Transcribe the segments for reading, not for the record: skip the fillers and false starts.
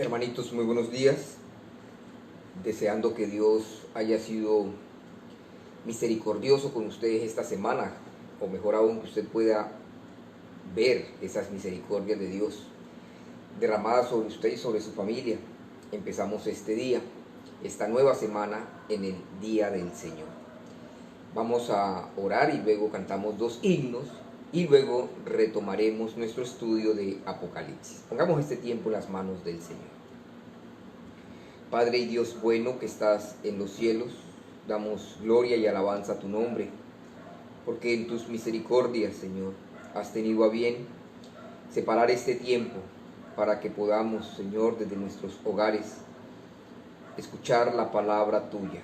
Hermanitos, muy buenos días. Deseando que Dios haya sido misericordioso con ustedes esta semana, o mejor aún, que usted pueda ver esas misericordias de Dios derramadas sobre usted y sobre su familia. Empezamos este día, esta nueva semana, en el Día del Señor. Vamos a orar y luego cantamos 2 himnos y luego retomaremos nuestro estudio de Apocalipsis. Pongamos este tiempo en las manos del Señor. Padre y Dios bueno que estás en los cielos, damos gloria y alabanza a tu nombre, porque en tus misericordias, Señor, has tenido a bien separar este tiempo para que podamos, Señor, desde nuestros hogares, escuchar la palabra tuya,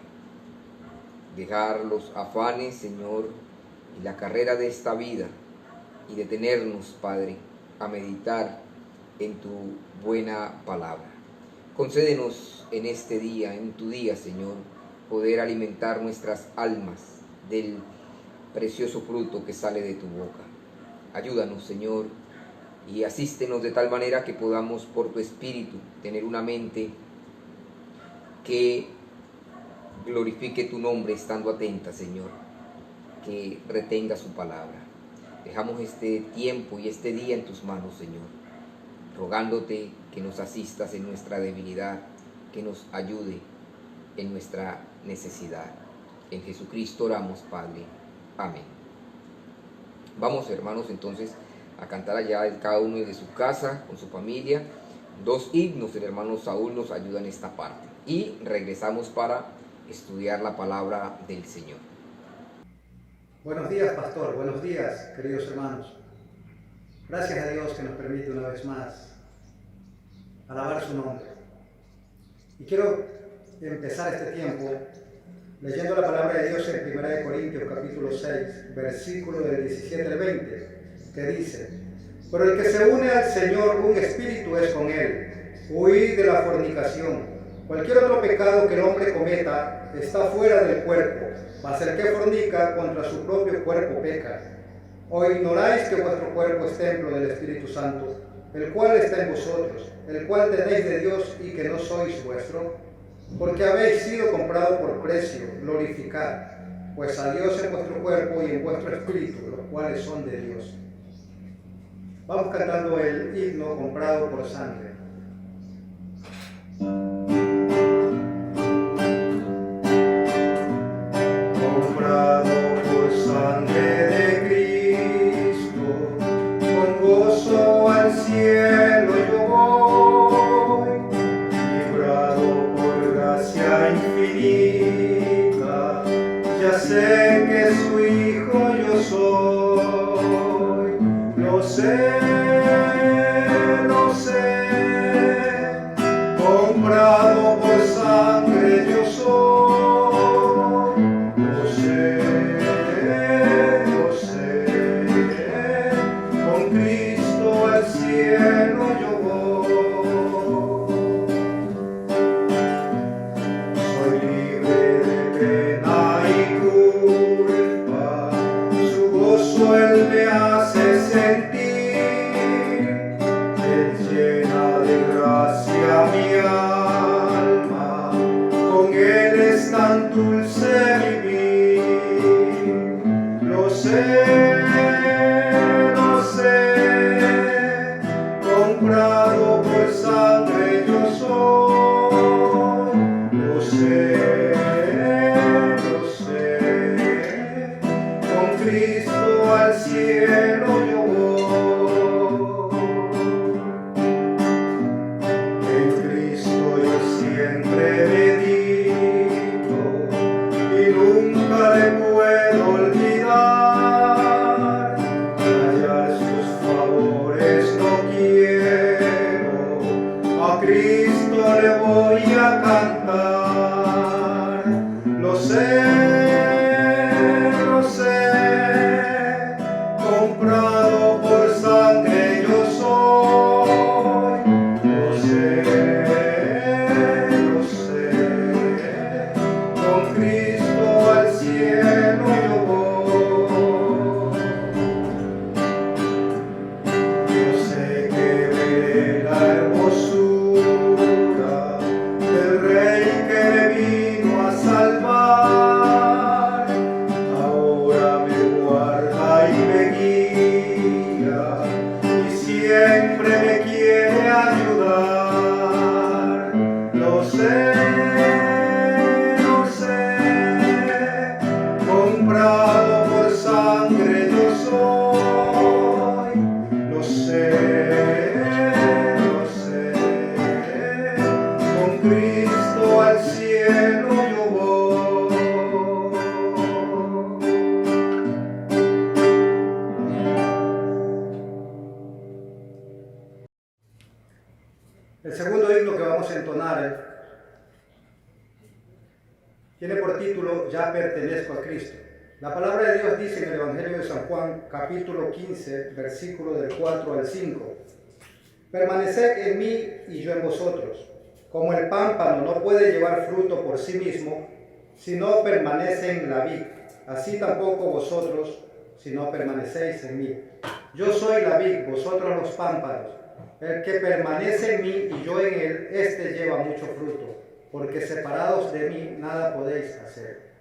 dejar los afanes, Señor, y la carrera de esta vida, y detenernos, Padre, a meditar en tu buena palabra. Concédenos en este día, en tu día, Señor, poder alimentar nuestras almas del precioso fruto que sale de tu boca. Ayúdanos, Señor, y asístenos de tal manera que podamos, por tu Espíritu, tener una mente que glorifique tu nombre estando atenta, Señor, que retenga su palabra. Dejamos este tiempo y este día en tus manos, Señor, rogándote que nos asistas en nuestra debilidad, que nos ayude en nuestra necesidad. En Jesucristo oramos, Padre. Amén. Vamos, hermanos, entonces a cantar allá en cada uno de su casa, con su familia. 2 himnos, el hermano Saúl nos ayuda en esta parte. Y regresamos para estudiar la palabra del Señor. Buenos días, pastor. Buenos días, queridos hermanos. Gracias a Dios que nos permite una vez más alabar su nombre. Y quiero empezar este tiempo leyendo la palabra de Dios en 1 Corintios capítulo 6, versículo del 17 al 20, que dice: pero el que se une al Señor, un espíritu es con él. Huid de la fornicación. Cualquier otro pecado que el hombre cometa está fuera del cuerpo, mas el que fornica contra su propio cuerpo peca. ¿O ignoráis que vuestro cuerpo es templo del Espíritu Santo, el cual está en vosotros, el cual tenéis de Dios y que no sois vuestro? Porque habéis sido comprado por precio. Glorificad pues a Dios en vuestro cuerpo y en vuestro espíritu, los cuales son de Dios. Vamos cantando el himno Comprado por Sangre. Comprado por sangre de Cristo, con gozo al cielo yo voy, librado por gracia infinita, ya sé que su hijo yo soy, lo sé, comprado por sangre yo soy, lo sé, con Cristo al cielo yo voy. Soy libre de pena y culpa, su gozo Él me hace sentir, Él llena de gracia mi alma, con Él es tan dulce vivir. Lo sé, comprado por sangre yo soy. Lo sé, con Cristo al cielo yo voy. En Cristo yo siempre medito y nunca le puedo olvidar. Hallar sus favores no quiero, a Cristo le voy a cantar. siempre me quiere ayudar. Lo sé, comprado por sangre yo soy. Lo sé, con Cristo al cielo yo voy. El segundo himno que vamos a entonar tiene por título Ya pertenezco a Cristo. La palabra de Dios dice en el Evangelio de San Juan, capítulo 15, versículo del 4 al 5. Permaneced en mí y yo en vosotros. Como el pámpano no puede llevar fruto por sí mismo, si no permanece en la vid, así tampoco vosotros, si no permanecéis en mí. Yo soy la vid, vosotros los pámpanos. El que permanece en mí y yo en él, éste lleva mucho fruto, porque separados de mí nada podéis hacer.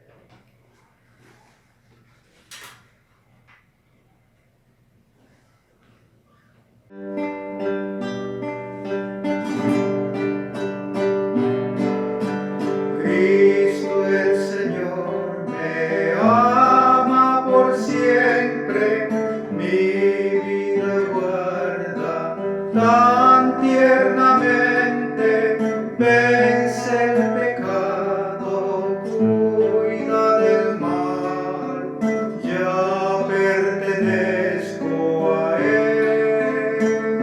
Cristo el Señor me ama por siempre, mi vida guarda tan tiernamente, vence el pecado, cuida del mal, ya pertenezco a Él,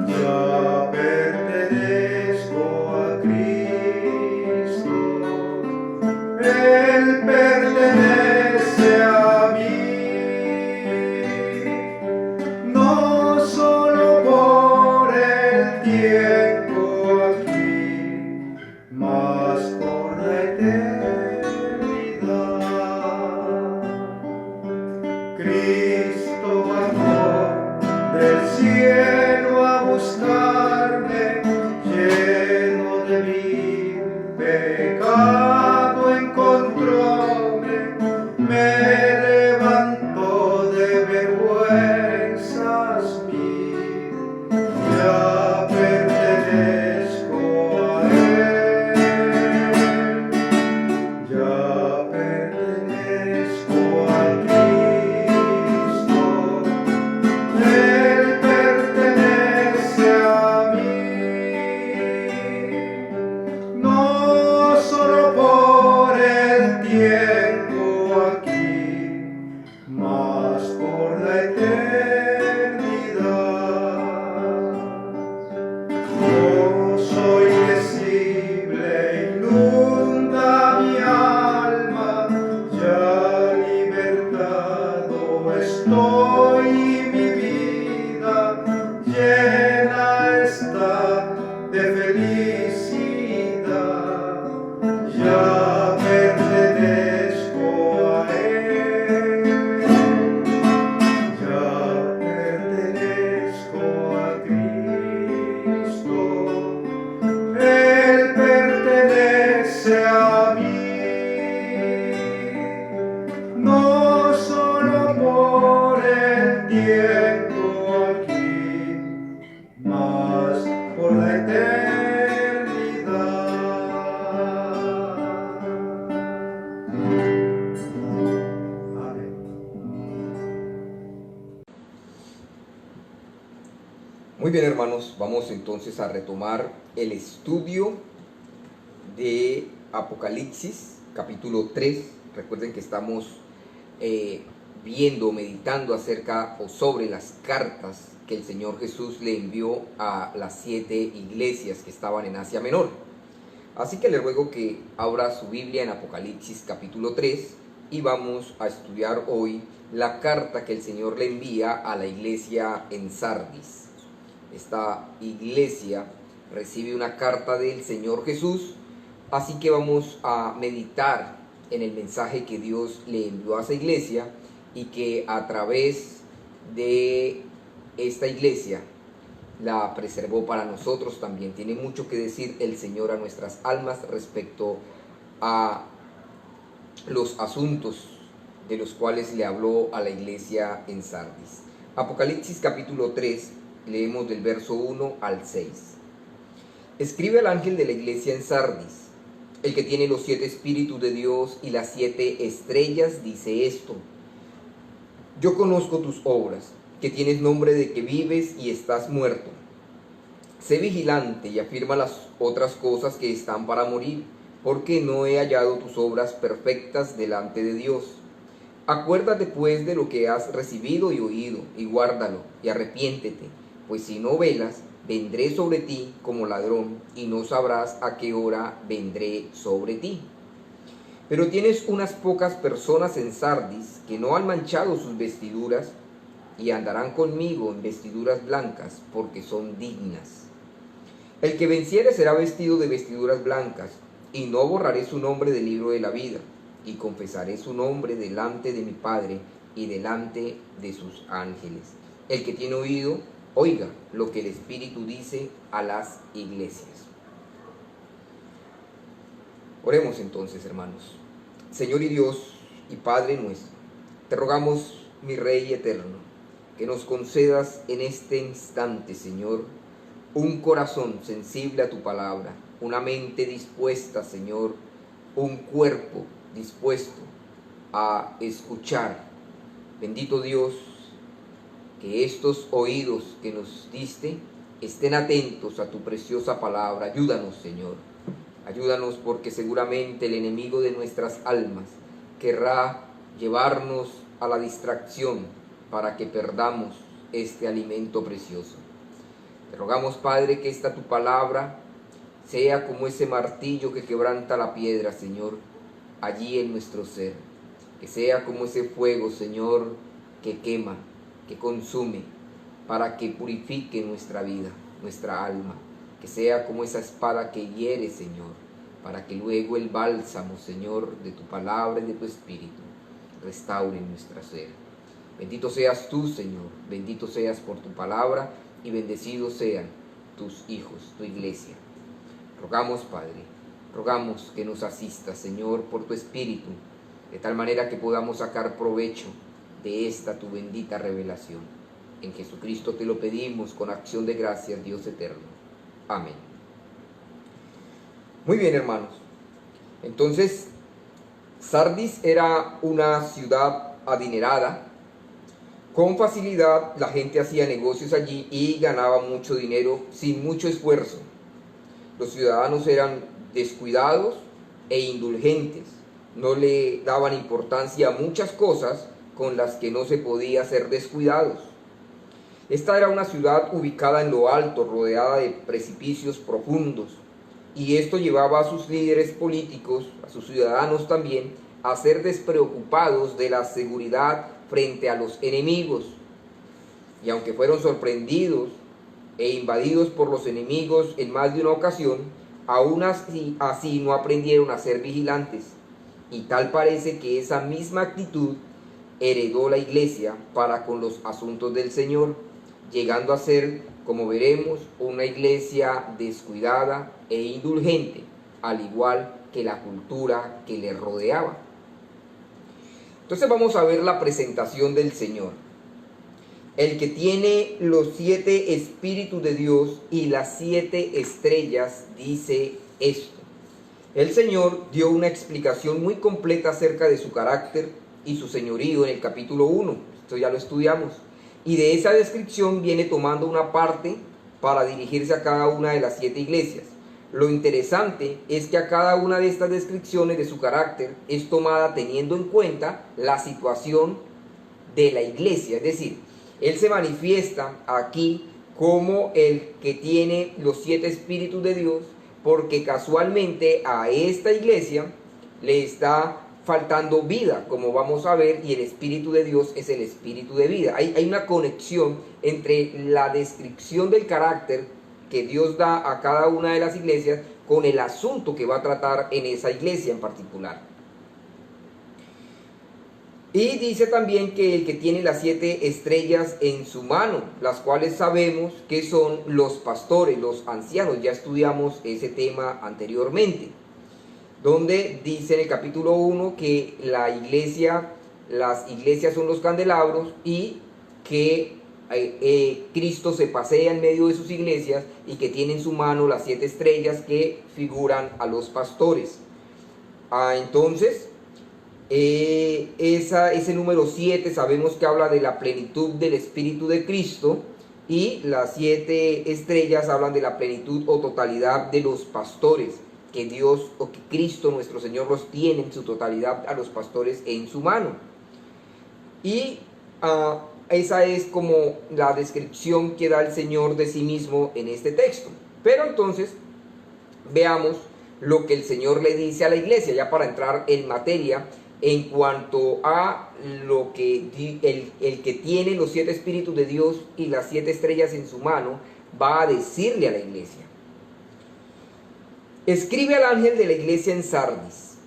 ya pertenezco a Cristo, Él pertenece a mí. No solo por el tiempo aquí, mas por la eternidad. Cristo bajó del cielo a buscarme, lleno de mi pecado encontróme, me levantó de vergüenzas mil, ya pertenezco a Él, ya pertenezco a Cristo, Él pertenece a mí, no solo por el tiempo aquí, mas por la eternidad. Yo soy visible, inunda mi alma, ya libertado estoy, mi vida llena está de felicidad, ya pertenezco a Él, ya pertenezco a Cristo, Él pertenece a mí, no solo por el tiempo aquí, mas por la eternidad. Amén. Muy bien, hermanos, vamos entonces a retomar el estudio de Apocalipsis, capítulo 3. Recuerden que estamos meditando acerca o sobre las cartas que el Señor Jesús le envió a las 7 iglesias que estaban en Asia Menor. Así que le ruego que abra su Biblia en Apocalipsis capítulo 3 y vamos a estudiar hoy la carta que el Señor le envía a la iglesia en Sardis. Esta iglesia recibe una carta del Señor Jesús, así que vamos a meditar en el mensaje que Dios le envió a esa iglesia y que a través de esta iglesia la preservó para nosotros también. Tiene mucho que decir el Señor a nuestras almas respecto a los asuntos de los cuales le habló a la iglesia en Sardis. Apocalipsis capítulo 3 Leemos del verso 1 al 6. Escribe al ángel de la iglesia en Sardis, el que tiene los 7 espíritus de Dios y las 7 estrellas, dice esto: yo conozco tus obras, que tienes nombre de que vives y estás muerto. Sé vigilante y afirma las otras cosas que están para morir, porque no he hallado tus obras perfectas delante de Dios. Acuérdate pues de lo que has recibido y oído, y guárdalo, y arrepiéntete, pues si no velas, vendré sobre ti como ladrón, y no sabrás a qué hora vendré sobre ti. Pero tienes unas pocas personas en Sardis que no han manchado sus vestiduras, y andarán conmigo en vestiduras blancas, porque son dignas. El que venciere será vestido de vestiduras blancas, y no borraré su nombre del libro de la vida, y confesaré su nombre delante de mi Padre y delante de sus ángeles. El que tiene oído, oiga lo que el Espíritu dice a las iglesias. Oremos entonces, hermanos. Señor y Dios y Padre nuestro, te rogamos, mi Rey eterno, que nos concedas en este instante, Señor, un corazón sensible a tu palabra, una mente dispuesta, Señor, un cuerpo dispuesto a escuchar. Bendito Dios, que estos oídos que nos diste estén atentos a tu preciosa palabra. Ayúdanos, Señor. Ayúdanos, porque seguramente el enemigo de nuestras almas querrá llevarnos a la distracción para que perdamos este alimento precioso. Te rogamos, Padre, que esta tu palabra sea como ese martillo que quebranta la piedra, Señor, allí en nuestro ser. Que sea como ese fuego, Señor, que quema, que consume, para que purifique nuestra vida, nuestra alma. Que sea como esa espada que hiere, Señor, para que luego el bálsamo, Señor, de tu palabra y de tu espíritu restaure nuestra ser. Bendito seas tú, Señor, bendito seas por tu palabra, y bendecidos sean tus hijos, tu iglesia. Rogamos, Padre, rogamos que nos asistas, Señor, por tu Espíritu, de tal manera que podamos sacar provecho de esta tu bendita revelación. En Jesucristo te lo pedimos con acción de gracias, Dios eterno. Amén. Muy bien, hermanos. Entonces, Sardis era una ciudad adinerada. Con facilidad la gente hacía negocios allí y ganaba mucho dinero sin mucho esfuerzo. Los ciudadanos eran descuidados e indulgentes. No le daban importancia a muchas cosas con las que no se podía ser descuidados. Esta era una ciudad ubicada en lo alto, rodeada de precipicios profundos. Y esto llevaba a sus líderes políticos, a sus ciudadanos también, a ser despreocupados de la seguridad frente a los enemigos. Y aunque fueron sorprendidos e invadidos por los enemigos en más de una ocasión, aún así no aprendieron a ser vigilantes. Y tal parece que esa misma actitud heredó la iglesia para con los asuntos del Señor, llegando a ser, como veremos, una iglesia descuidada e indulgente, al igual que la cultura que le rodeaba. Entonces vamos a ver la presentación del Señor. El que tiene los 7 espíritus de Dios y las 7 estrellas dice esto. El Señor dio una explicación muy completa acerca de su carácter y su señorío en el capítulo 1. Esto ya lo estudiamos. Y de esa descripción viene tomando una parte para dirigirse a cada una de las 7 iglesias. Lo interesante es que a cada una de estas descripciones de su carácter es tomada teniendo en cuenta la situación de la iglesia. Es decir, Él se manifiesta aquí como el que tiene los 7 espíritus de Dios, porque casualmente a esta iglesia le está faltando vida, como vamos a ver, y el Espíritu de Dios es el Espíritu de vida. Hay una conexión entre la descripción del carácter que Dios da a cada una de las iglesias con el asunto que va a tratar en esa iglesia en particular. Y dice también que el que tiene las 7 estrellas en su mano, las cuales sabemos que son los pastores, los ancianos. Ya estudiamos ese tema anteriormente, donde dice en el capítulo 1 que las iglesias son los candelabros y que Cristo se pasea en medio de sus iglesias y que tiene en su mano las 7 estrellas que figuran a los pastores. Entonces, ese número 7 sabemos que habla de la plenitud del Espíritu de Cristo, y las 7 estrellas hablan de la plenitud o totalidad de los pastores, que Dios o que Cristo nuestro Señor los tiene en su totalidad a los pastores en su mano. Y esa es como la descripción que da el Señor de sí mismo en este texto. Pero entonces veamos lo que el Señor le dice a la iglesia, ya para entrar en materia, en cuanto a lo que el que tiene los 7 espíritus de Dios y las 7 estrellas en su mano va a decirle a la iglesia. Escribe al ángel de la iglesia en Sardis,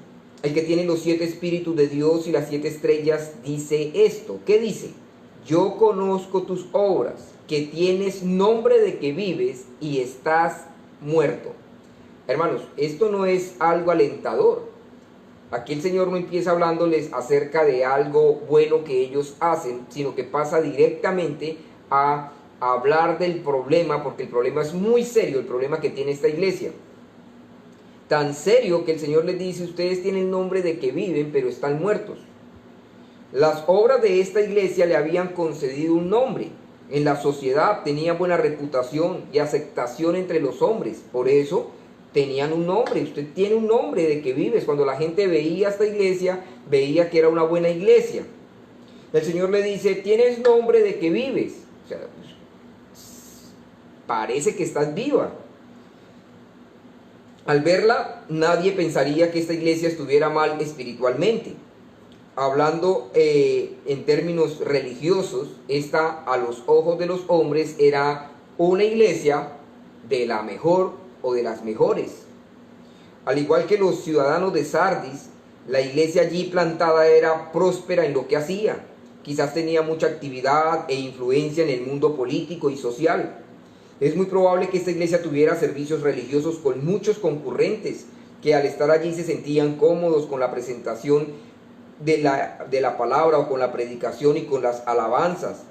el que tiene los 7 espíritus de Dios y las 7 estrellas, dice esto. ¿Qué dice? Yo conozco tus obras, que tienes nombre de que vives y estás muerto. Hermanos, esto no es algo alentador. Aquí el Señor no empieza hablándoles acerca de algo bueno que ellos hacen, sino que pasa directamente a hablar del problema, porque el problema es muy serio, el problema que tiene esta iglesia. Tan serio que el Señor les dice, ustedes tienen nombre de que viven, pero están muertos. Las obras de esta iglesia le habían concedido un nombre. En la sociedad tenía buena reputación y aceptación entre los hombres. Por eso tenían un nombre. Usted tiene un nombre de que vives. Cuando la gente veía esta iglesia, veía que era una buena iglesia. El Señor le dice, tienes nombre de que vives. O sea, parece que estás viva. Al verla, nadie pensaría que esta iglesia estuviera mal espiritualmente. Hablando en términos religiosos, esta a los ojos de los hombres era una iglesia de la mejor o de las mejores. Al igual que los ciudadanos de Sardis, la iglesia allí plantada era próspera en lo que hacía. Quizás tenía mucha actividad e influencia en el mundo político y social. Es muy probable que esta iglesia tuviera servicios religiosos con muchos concurrentes, que al estar allí se sentían cómodos con la presentación de la palabra o con la predicación y con las alabanzas.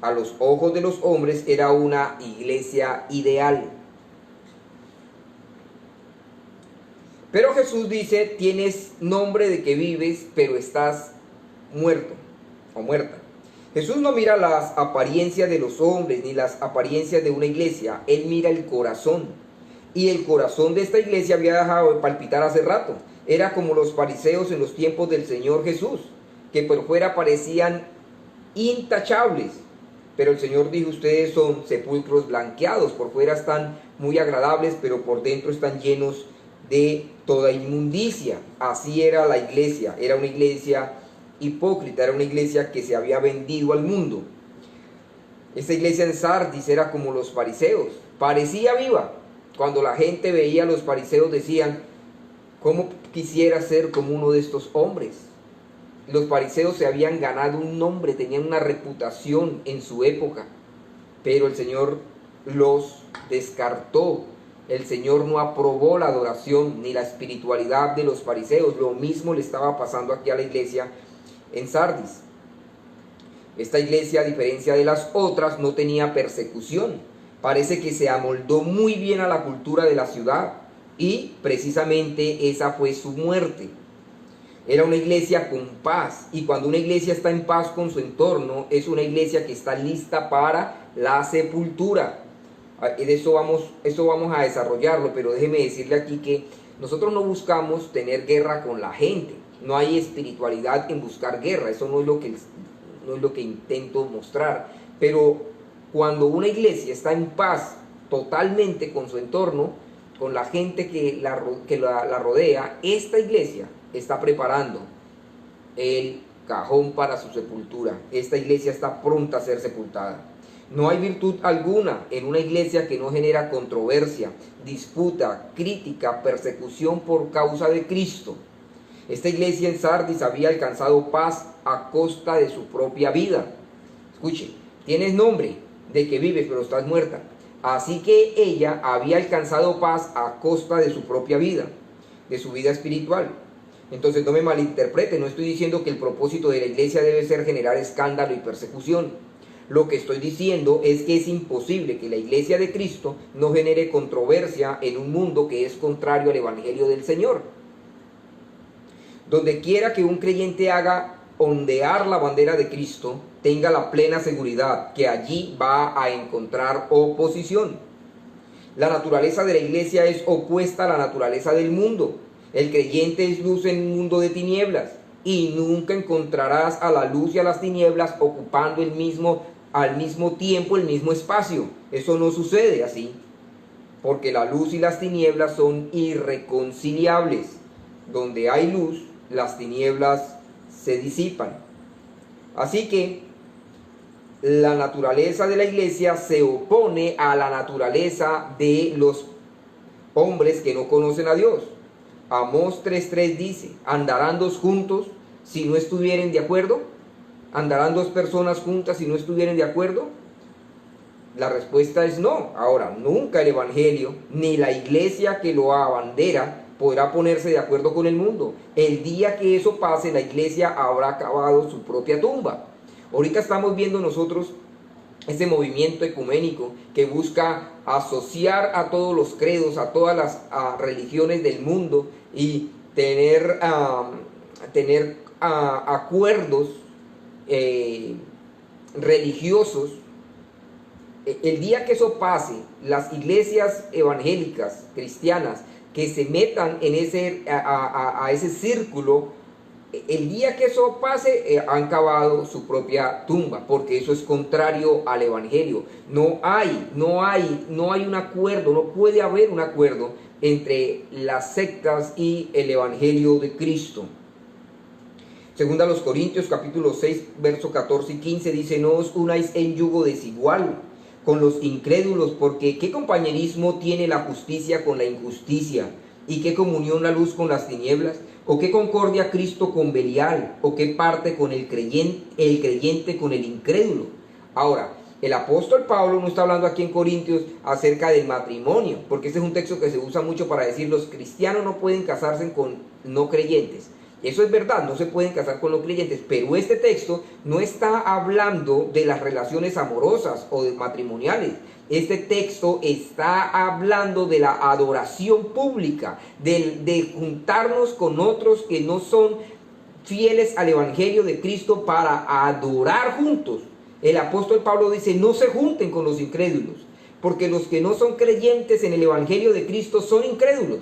A los ojos de los hombres era una iglesia ideal. Pero Jesús dice, tienes nombre de que vives, pero estás muerto o muerta. Jesús no mira las apariencias de los hombres ni las apariencias de una iglesia. Él mira el corazón. Y el corazón de esta iglesia había dejado de palpitar hace rato. Era como los fariseos en los tiempos del Señor Jesús, que por fuera parecían intachables. Pero el Señor dijo, ustedes son sepulcros blanqueados. Por fuera están muy agradables, pero por dentro están llenos de toda inmundicia. Así era la iglesia. Era una iglesia hipócrita, era una iglesia que se había vendido al mundo. Esta iglesia en Sardis era como los fariseos, parecía viva. Cuando la gente veía a los fariseos decían, ¿cómo quisiera ser como uno de estos hombres? Los fariseos se habían ganado un nombre, tenían una reputación en su época, pero el Señor los descartó. El Señor no aprobó la adoración ni la espiritualidad de los fariseos. Lo mismo le estaba pasando aquí a la iglesia en Sardis. Esta iglesia, a diferencia de las otras, no tenía persecución. Parece que se amoldó muy bien a la cultura de la ciudad y precisamente esa fue su muerte. Era una iglesia con paz, y cuando una iglesia está en paz con su entorno, es una iglesia que está lista para la sepultura. Eso vamos a desarrollarlo, pero déjeme decirle aquí que nosotros no buscamos tener guerra con la gente. No hay espiritualidad en buscar guerra, eso no es lo que intento mostrar. Pero cuando una iglesia está en paz totalmente con su entorno, con la gente que la rodea, esta iglesia está preparando el cajón para su sepultura. Esta iglesia está pronta a ser sepultada. No hay virtud alguna en una iglesia que no genera controversia, disputa, crítica, persecución por causa de Cristo. Esta iglesia en Sardis había alcanzado paz a costa de su propia vida. Escuche, tienes nombre de que vives, pero estás muerta. Así que ella había alcanzado paz a costa de su propia vida, de su vida espiritual. Entonces no me malinterprete, no estoy diciendo que el propósito de la iglesia debe ser generar escándalo y persecución. Lo que estoy diciendo es que es imposible que la iglesia de Cristo no genere controversia en un mundo que es contrario al evangelio del Señor. Donde quiera que un creyente haga ondear la bandera de Cristo, tenga la plena seguridad que allí va a encontrar oposición. La naturaleza de la iglesia es opuesta a la naturaleza del mundo. El creyente es luz en un mundo de tinieblas, y nunca encontrarás a la luz y a las tinieblas ocupando al mismo tiempo el mismo espacio. Eso no sucede así, porque la luz y las tinieblas son irreconciliables. Donde hay luz, las tinieblas se disipan. Así que la naturaleza de la iglesia se opone a la naturaleza de los hombres que no conocen a Dios. Amós 3:3 dice: ¿andarán dos juntos si no estuvieren de acuerdo? ¿Andarán dos personas juntas si no estuvieren de acuerdo? La respuesta es no. Ahora, nunca el evangelio ni la iglesia que lo abandera podrá ponerse de acuerdo con el mundo. El día que eso pase, la iglesia habrá cavado su propia tumba. Ahorita estamos viendo nosotros ese movimiento ecuménico que busca asociar a todos los credos, a todas las religiones del mundo y tener acuerdos religiosos. El día que eso pase, las iglesias evangélicas, cristianas, que se metan en ese círculo, el día que eso pase, han cavado su propia tumba, porque eso es contrario al evangelio. No hay un acuerdo, no puede haber un acuerdo entre las sectas y el evangelio de Cristo. Segunda a los Corintios capítulo 6, verso 14 y 15 dice: no os unáis en yugo desigual con los incrédulos, porque ¿qué compañerismo tiene la justicia con la injusticia? ¿Y qué comunión la luz con las tinieblas? ¿O qué concordia Cristo con Belial? ¿O qué parte con el creyente con el incrédulo? Ahora, el apóstol Pablo no está hablando aquí en Corintios acerca del matrimonio, porque este es un texto que se usa mucho para decir los cristianos no pueden casarse con no creyentes. Eso es verdad, no se pueden casar con los creyentes, pero este texto no está hablando de las relaciones amorosas o de matrimoniales. Este texto está hablando de la adoración pública, de juntarnos con otros que no son fieles al evangelio de Cristo para adorar juntos. El apóstol Pablo dice: no se junten con los incrédulos, porque los que no son creyentes en el evangelio de Cristo son incrédulos.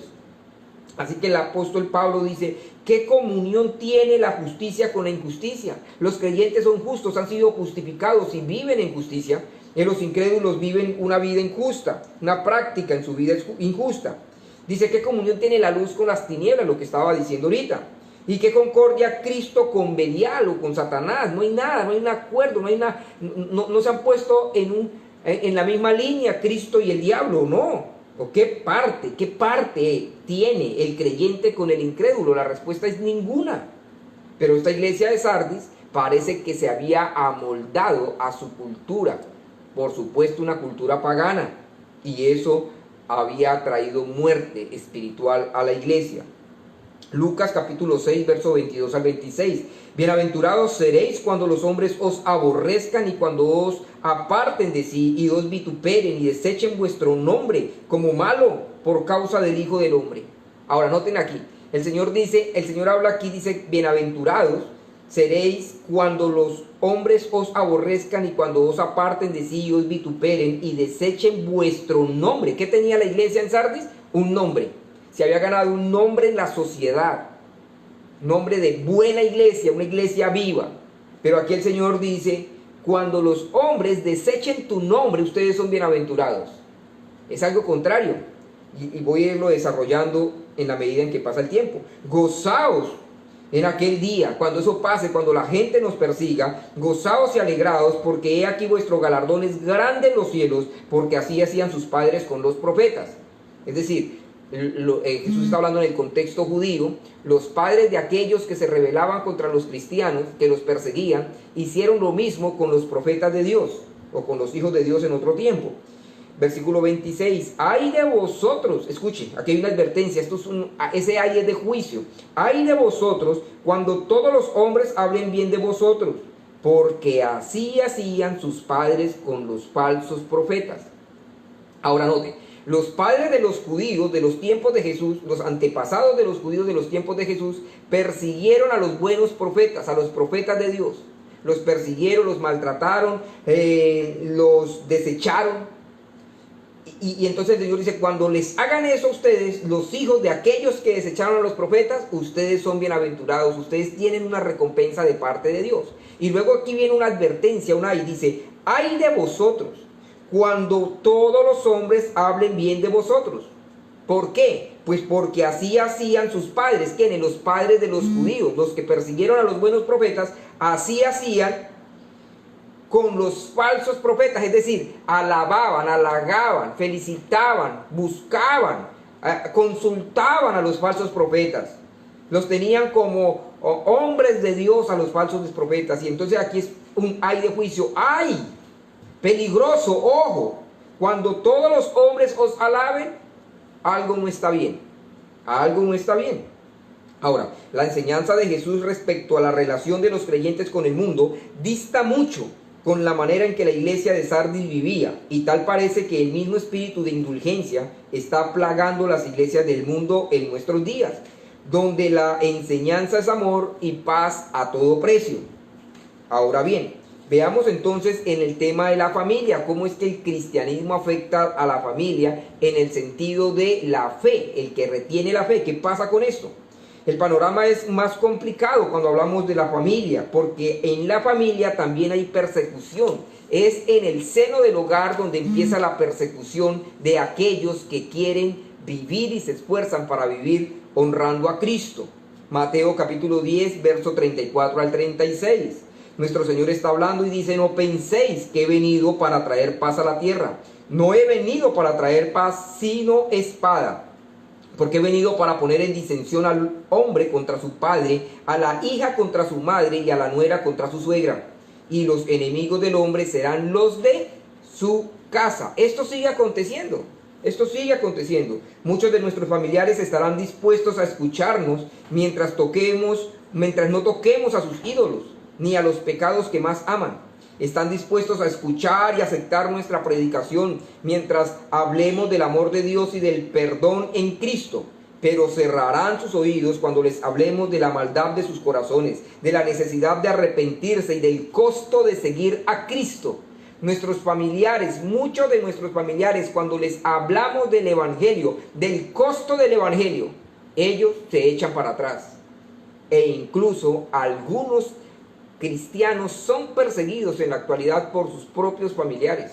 Así que el apóstol Pablo dice: ¿qué comunión tiene la justicia con la injusticia? Los creyentes son justos, han sido justificados y viven en justicia. Y los incrédulos viven una vida injusta, una práctica en su vida injusta. Dice: ¿qué comunión tiene la luz con las tinieblas? Lo que estaba diciendo ahorita. ¿Y qué concordia Cristo con Belial o con Satanás? No hay nada, no hay un acuerdo, no hay nada, no se han puesto en la misma línea Cristo y el diablo, no. ¿O qué parte tiene el creyente con el incrédulo? La respuesta es ninguna. Pero esta iglesia de Sardis parece que se había amoldado a su cultura, por supuesto una cultura pagana, y eso había traído muerte espiritual a la iglesia. Lucas capítulo 6, verso 22 al 26. Bienaventurados seréis cuando los hombres os aborrezcan y cuando os aparten de sí y os vituperen y desechen vuestro nombre como malo por causa del Hijo del Hombre. Ahora noten aquí, el Señor habla aquí, dice: bienaventurados seréis cuando los hombres os aborrezcan y cuando os aparten de sí y os vituperen y desechen vuestro nombre. ¿Qué tenía la iglesia en Sardis? Un nombre. Se había ganado un nombre en la sociedad, nombre de buena iglesia, una iglesia viva. Pero aquí el Señor dice: cuando los hombres desechen tu nombre, ustedes son bienaventurados. Es algo contrario, y voy a irlo desarrollando en la medida en que pasa el tiempo. Gozaos en aquel día, cuando eso pase, cuando la gente nos persiga, gozaos y alegraos, porque he aquí vuestro galardón es grande en los cielos, porque así hacían sus padres con los profetas. Es decir, Jesús está hablando en el contexto judío. Los padres de aquellos que se rebelaban contra los cristianos, que los perseguían, hicieron lo mismo con los profetas de Dios, o con los hijos de Dios en otro tiempo. Versículo 26, ay de vosotros, escuchen, aquí hay una advertencia, ese ay es de juicio. Ay de vosotros cuando todos los hombres hablen bien de vosotros, porque así hacían sus padres con los falsos profetas. Ahora note, los padres de los judíos de los tiempos de Jesús, los antepasados de los judíos de los tiempos de Jesús, persiguieron a los buenos profetas, a los profetas de Dios. Los persiguieron, los maltrataron, los desecharon. Y entonces el Señor dice, cuando les hagan eso a ustedes, los hijos de aquellos que desecharon a los profetas, ustedes son bienaventurados, ustedes tienen una recompensa de parte de Dios. Y luego aquí viene una advertencia, y dice, ay de vosotros, cuando todos los hombres hablen bien de vosotros. ¿Por qué? Pues porque así hacían sus padres, ¿quiénes? Los padres de los judíos, los que persiguieron a los buenos profetas, así hacían con los falsos profetas, es decir, alababan, halagaban, felicitaban, buscaban, consultaban a los falsos profetas. Los tenían como hombres de Dios a los falsos profetas. Y entonces aquí es un ay de juicio. ¡Ay! Peligroso, ojo. Cuando todos los hombres os alaben, algo no está bien. Algo no está bien. Ahora, la enseñanza de Jesús respecto a la relación de los creyentes con el mundo dista mucho con la manera en que la iglesia de Sardis vivía, y tal parece que el mismo espíritu de indulgencia está plagando las iglesias del mundo en nuestros días, donde la enseñanza es amor y paz a todo precio. Ahora bien, veamos entonces en el tema de la familia, cómo es que el cristianismo afecta a la familia en el sentido de la fe, el que retiene la fe. ¿Qué pasa con esto? El panorama es más complicado cuando hablamos de la familia, porque en la familia también hay persecución. Es en el seno del hogar donde empieza la persecución de aquellos que quieren vivir y se esfuerzan para vivir honrando a Cristo. Mateo capítulo 10, verso 34 al 36. Nuestro Señor está hablando y dice, no penséis que he venido para traer paz a la tierra. No he venido para traer paz, sino espada. Porque he venido para poner en disensión al hombre contra su padre, a la hija contra su madre y a la nuera contra su suegra. Y los enemigos del hombre serán los de su casa. Esto sigue aconteciendo. Esto sigue aconteciendo. Muchos de nuestros familiares estarán dispuestos a escucharnos mientras no toquemos a sus ídolos, ni a los pecados que más aman. Están dispuestos a escuchar y aceptar nuestra predicación mientras hablemos del amor de Dios y del perdón en Cristo, pero cerrarán sus oídos cuando les hablemos de la maldad de sus corazones, de la necesidad de arrepentirse y del costo de seguir a Cristo. Nuestros familiares, muchos de nuestros familiares, cuando les hablamos del Evangelio, del costo del Evangelio, ellos se echan para atrás. E incluso algunos cristianos son perseguidos en la actualidad por sus propios familiares.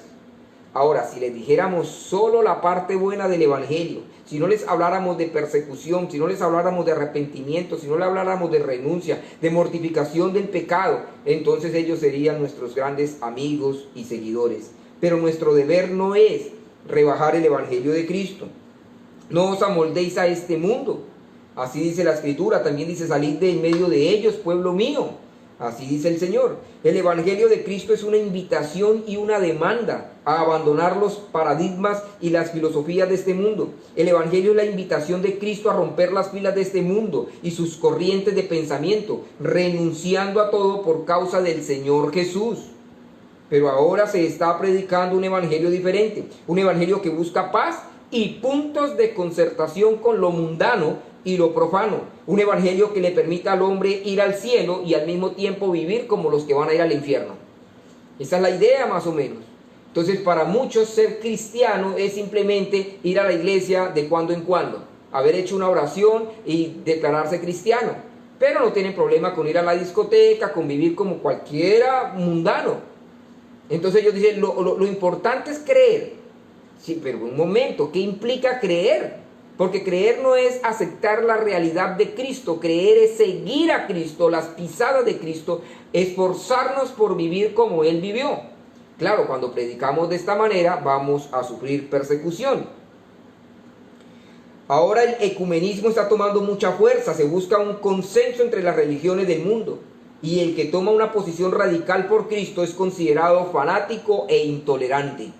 Ahora, si les dijéramos solo la parte buena del Evangelio, si no les habláramos de persecución, si no les habláramos de arrepentimiento, si no les habláramos de renuncia, de mortificación del pecado, entonces ellos serían nuestros grandes amigos y seguidores. Pero nuestro deber no es rebajar el Evangelio de Cristo. No os amoldéis a este mundo. Así dice la Escritura, también dice, salid de en medio de ellos, pueblo mío. Así dice el Señor. El Evangelio de Cristo es una invitación y una demanda a abandonar los paradigmas y las filosofías de este mundo. El Evangelio es la invitación de Cristo a romper las filas de este mundo y sus corrientes de pensamiento, renunciando a todo por causa del Señor Jesús. Pero ahora se está predicando un evangelio diferente, un evangelio que busca paz y puntos de concertación con lo mundano y lo profano, un evangelio que le permita al hombre ir al cielo y al mismo tiempo vivir como los que van a ir al infierno. Esa es la idea más o menos. Entonces, para muchos ser cristiano es simplemente ir a la iglesia de cuando en cuando, haber hecho una oración y declararse cristiano, pero no tienen problema con ir a la discoteca, con vivir como cualquiera mundano. Entonces ellos dicen, lo importante es creer. Sí, pero un momento, ¿qué implica creer? Porque creer no es aceptar la realidad de Cristo, creer es seguir a Cristo, las pisadas de Cristo, esforzarnos por vivir como Él vivió. Claro, cuando predicamos de esta manera vamos a sufrir persecución. Ahora el ecumenismo está tomando mucha fuerza, se busca un consenso entre las religiones del mundo. Y el que toma una posición radical por Cristo es considerado fanático e intolerante.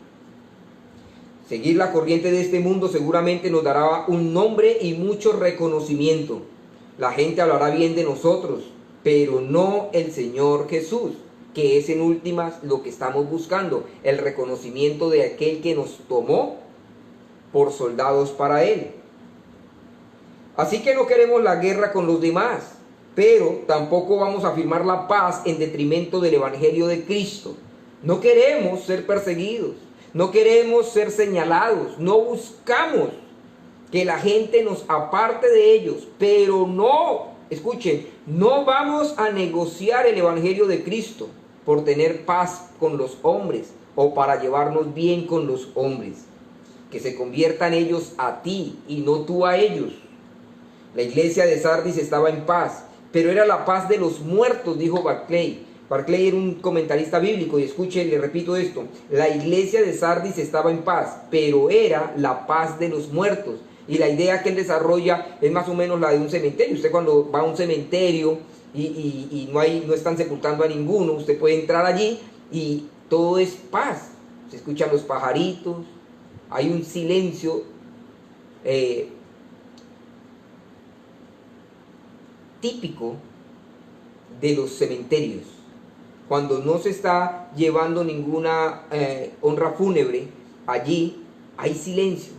Seguir la corriente de este mundo seguramente nos dará un nombre y mucho reconocimiento. La gente hablará bien de nosotros, pero no el Señor Jesús. que es en últimas lo que estamos buscando, el reconocimiento de aquel que nos tomó por soldados para Él. Así que no queremos la guerra con los demás, pero tampoco vamos a firmar la paz en detrimento del Evangelio de Cristo. No queremos ser perseguidos, no queremos ser señalados, no buscamos que la gente nos aparte de ellos, pero no, escuchen, no vamos a negociar el Evangelio de Cristo por tener paz con los hombres o para llevarnos bien con los hombres. Que se conviertan ellos a ti y no tú a ellos. La iglesia de Sardis estaba en paz, pero era la paz de los muertos, dijo Barclay. Barclay era un comentarista bíblico y escuchen, le repito esto, la iglesia de Sardis estaba en paz, pero era la paz de los muertos. Y la idea que él desarrolla es más o menos la de un cementerio. Usted cuando va a un cementerio y no están sepultando a ninguno, usted puede entrar allí y todo es paz. Se escuchan los pajaritos, hay un silencio típico de los cementerios. Cuando no se está llevando ninguna honra fúnebre, allí hay silencio.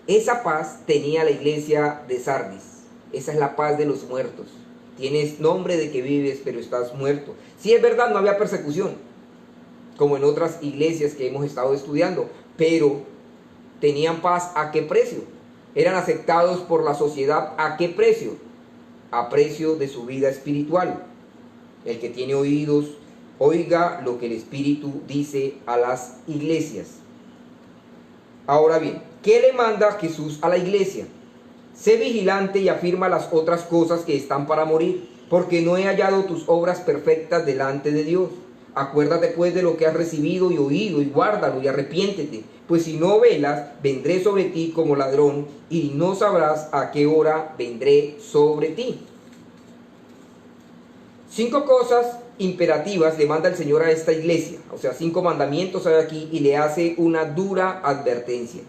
Esa paz tenía la iglesia de Sardis. Esa es la paz de los muertos. Tienes nombre de que vives, pero estás muerto. Sí, es verdad, no había persecución, como en otras iglesias que hemos estado estudiando, pero tenían paz. ¿A qué precio? Eran aceptados por la sociedad. ¿A qué precio? A precio de su vida espiritual. El que tiene oídos, oiga lo que el Espíritu dice a las iglesias. Ahora bien, ¿qué le manda Jesús a la iglesia? Sé vigilante y afirma las otras cosas que están para morir, porque no he hallado tus obras perfectas delante de Dios. Acuérdate pues de lo que has recibido y oído, y guárdalo y arrepiéntete, pues si no velas, vendré sobre ti como ladrón, y no sabrás a qué hora vendré sobre ti. 5 cosas imperativas le manda el Señor a esta iglesia, o sea, 5 mandamientos hay aquí, y le hace una dura advertencia.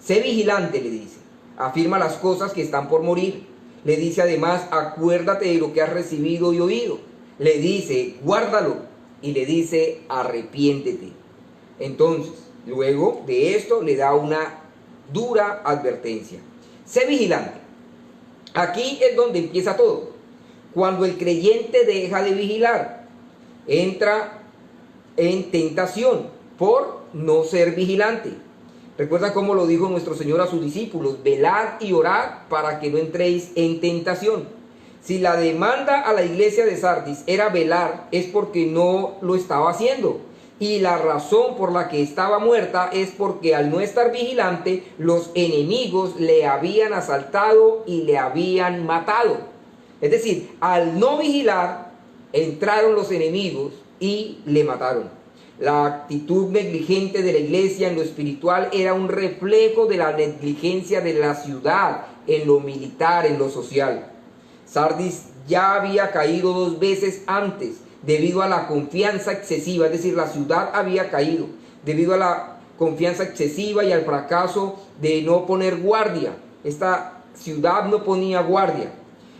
Sé vigilante, le dice, afirma las cosas que están por morir. Le dice además, acuérdate de lo que has recibido y oído. Le dice, guárdalo, y le dice, arrepiéntete. Entonces, luego de esto le da una dura advertencia. Sé vigilante. Aquí es donde empieza todo. Cuando el creyente deja de vigilar, entra en tentación por no ser vigilante. Recuerda cómo lo dijo nuestro Señor a sus discípulos: velad y orad para que no entréis en tentación. Si la demanda a la iglesia de Sardis era velar, es porque no lo estaba haciendo. Y la razón por la que estaba muerta es porque al no estar vigilante, los enemigos le habían asaltado y le habían matado. Es decir, al no vigilar, entraron los enemigos y le mataron. La actitud negligente de la iglesia en lo espiritual era un reflejo de la negligencia de la ciudad en lo militar, en lo social. Sardis ya había caído 2 veces antes debido a la confianza excesiva, es decir, la ciudad había caído debido a la confianza excesiva y al fracaso de no poner guardia. Esta ciudad no ponía guardia.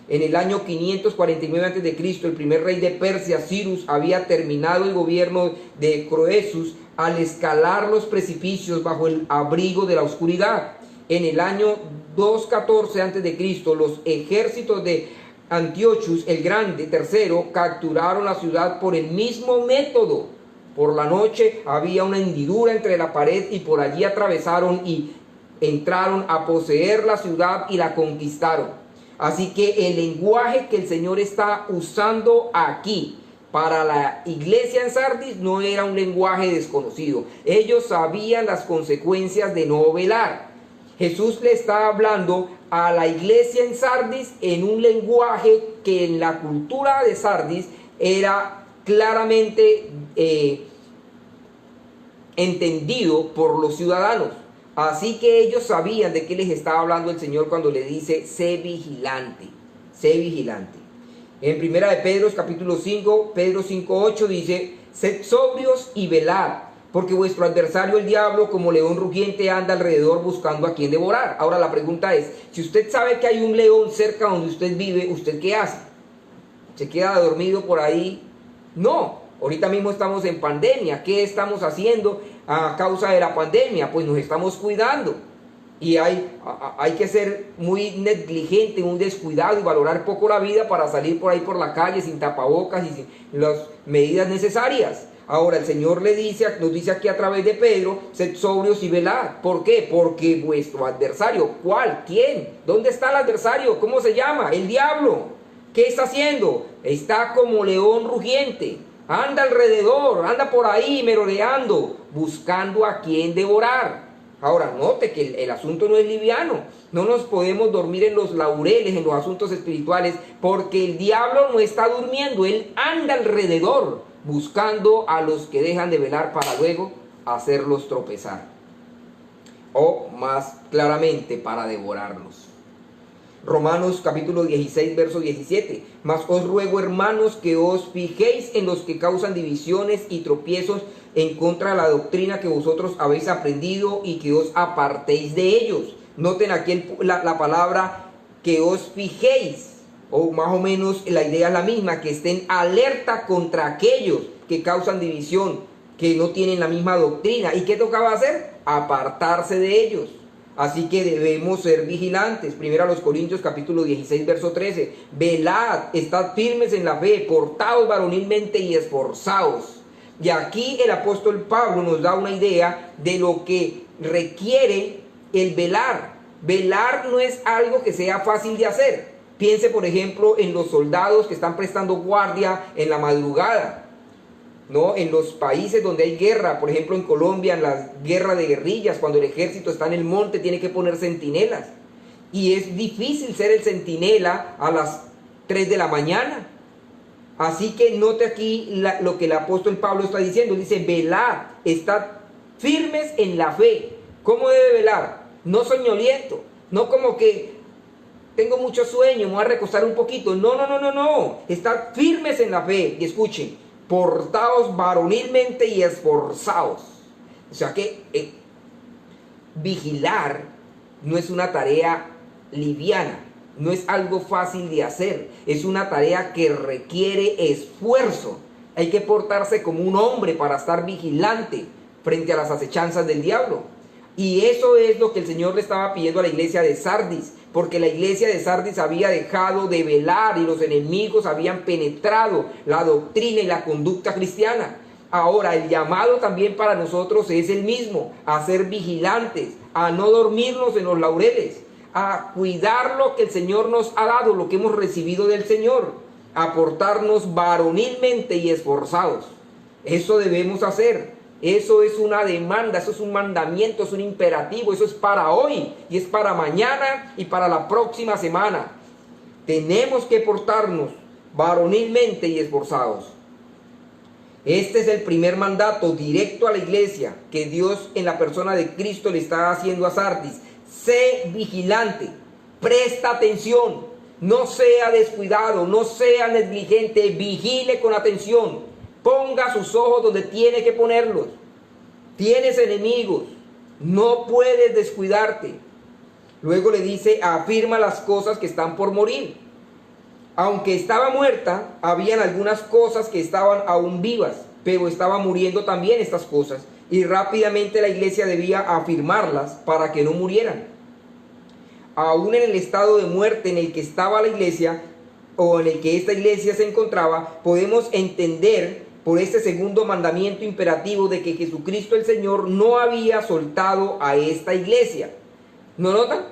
En el año 549 a.C., el primer rey de Persia, Cyrus, había terminado el gobierno de Croesus al escalar los precipicios bajo el abrigo de la oscuridad. En el año 214 a.C., los ejércitos de Antiochus el Grande, III, capturaron la ciudad por el mismo método. Por la noche había una hendidura entre la pared y por allí atravesaron y entraron a poseer la ciudad y la conquistaron. Así que el lenguaje que el Señor está usando aquí para la iglesia en Sardis no era un lenguaje desconocido. Ellos sabían las consecuencias de no velar. Jesús le está hablando a la iglesia en Sardis en un lenguaje que en la cultura de Sardis era claramente entendido por los ciudadanos. Así que ellos sabían de qué les estaba hablando el Señor cuando le dice, sé vigilante, sé vigilante. En primera de Pedro, capítulo 5, Pedro 5:8 dice, sed sobrios y velad, porque vuestro adversario el diablo como león rugiente anda alrededor buscando a quien devorar. Ahora la pregunta es, si usted sabe que hay un león cerca donde usted vive, ¿usted qué hace? ¿Se queda dormido por ahí? No, Ahorita mismo estamos en pandemia. ¿Qué estamos haciendo a causa de la pandemia? Pues nos estamos cuidando. Y hay que ser muy negligente, muy descuidado y valorar poco la vida para salir por ahí por la calle sin tapabocas y sin las medidas necesarias. Ahora el Señor nos dice aquí a través de Pedro, sed sobrios y velad. ¿Por qué? Porque vuestro adversario, ¿cuál? ¿Quién? ¿Dónde está el adversario? ¿Cómo se llama? El diablo. ¿Qué está haciendo? Está como león rugiente. Anda alrededor, anda por ahí merodeando, buscando a quien devorar. Ahora, note que el asunto no es liviano. No nos podemos dormir en los laureles, en los asuntos espirituales, porque el diablo no está durmiendo. Él anda alrededor, buscando a los que dejan de velar para luego hacerlos tropezar. O más claramente, para devorarlos. Romanos capítulo 16, verso 17. Mas os ruego, hermanos, que os fijéis en los que causan divisiones y tropiezos en contra de la doctrina que vosotros habéis aprendido y que os apartéis de ellos. Noten aquí la palabra que os fijéis, o más o menos la idea es la misma, que estén alerta contra aquellos que causan división, que no tienen la misma doctrina. ¿Y qué tocaba hacer? Apartarse de ellos. Así que debemos ser vigilantes. Primero a los Corintios capítulo 16, verso 13. Velad, estad firmes en la fe, portaos varonilmente y esforzaos. Y aquí el apóstol Pablo nos da una idea de lo que requiere el velar. Velar no es algo que sea fácil de hacer. Piense, por ejemplo, en los soldados que están prestando guardia en la madrugada, ¿no? En los países donde hay guerra, por ejemplo en Colombia, en la guerra de guerrillas, cuando el ejército está en el monte, tiene que poner centinelas. Y es difícil ser el centinela a las 3 de la mañana. Así que note aquí lo que el apóstol Pablo está diciendo. Dice, velad, estad firmes en la fe. ¿Cómo debe velar? No soñoliento, no como que tengo mucho sueño, me voy a recostar un poquito. No. Estad firmes en la fe. Y escuchen, portaos varonilmente y esforzaos. O sea que vigilar no es una tarea liviana. No es algo fácil de hacer, es una tarea que requiere esfuerzo. Hay que portarse como un hombre para estar vigilante frente a las acechanzas del diablo. Y eso es lo que el Señor le estaba pidiendo a la iglesia de Sardis, porque la iglesia de Sardis había dejado de velar y los enemigos habían penetrado la doctrina y la conducta cristiana. Ahora el llamado también para nosotros es el mismo, a ser vigilantes, a no dormirnos en los laureles, a cuidar lo que el Señor nos ha dado, lo que hemos recibido del Señor, a portarnos varonilmente y esforzados. Eso debemos hacer. Eso es una demanda, eso es un mandamiento, es un imperativo, eso es para hoy y es para mañana y para la próxima semana. Tenemos que portarnos varonilmente y esforzados. Este es el primer mandato directo a la iglesia que Dios en la persona de Cristo le está haciendo a Sardis. Sé vigilante, presta atención, no sea descuidado, no sea negligente, vigile con atención, ponga sus ojos donde tiene que ponerlos. Tienes enemigos, no puedes descuidarte. Luego le dice, afirma las cosas que están por morir. Aunque estaba muerta, habían algunas cosas que estaban aún vivas, pero estaban muriendo también estas cosas. Y rápidamente la iglesia debía afirmarlas para que no murieran. Aún en el estado de muerte en el que estaba la iglesia, o en el que esta iglesia se encontraba, podemos entender por este segundo mandamiento imperativo de que Jesucristo el Señor no había soltado a esta iglesia. ¿No notan?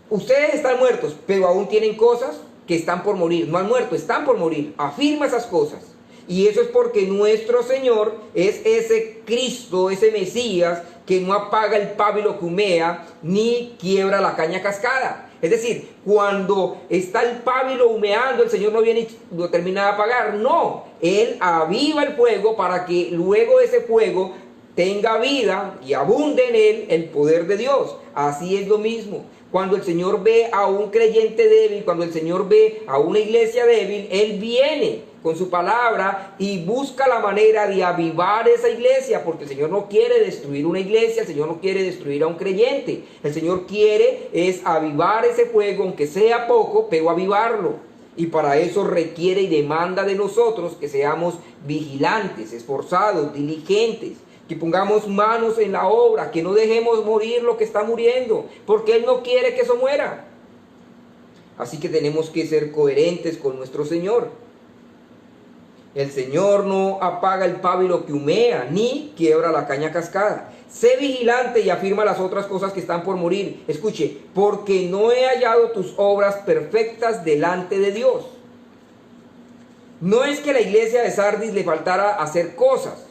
Ustedes están muertos, pero aún tienen cosas que están por morir. No han muerto, están por morir. Afirma esas cosas. Y eso es porque nuestro Señor es ese Cristo, ese Mesías, que no apaga el pábilo que humea, ni quiebra la caña cascada. Es decir, cuando está el pábilo humeando, el Señor no viene y lo termina de apagar. No, Él aviva el fuego para que luego ese fuego tenga vida y abunde en él el poder de Dios. Así es lo mismo. Cuando el Señor ve a un creyente débil, cuando el Señor ve a una iglesia débil, Él viene con su palabra y busca la manera de avivar esa iglesia, porque el Señor no quiere destruir una iglesia, el Señor no quiere destruir a un creyente. El Señor quiere es avivar ese fuego, aunque sea poco, pero avivarlo. Y para eso requiere y demanda de nosotros que seamos vigilantes, esforzados, diligentes, que pongamos manos en la obra, que no dejemos morir lo que está muriendo, porque Él no quiere que eso muera. Así que tenemos que ser coherentes con nuestro Señor. El Señor no apaga el pábilo que humea, ni quiebra la caña cascada. Sé vigilante y afirma las otras cosas que están por morir. Escuche, porque no he hallado tus obras perfectas delante de Dios. No es que a la iglesia de Sardis le faltara hacer cosas.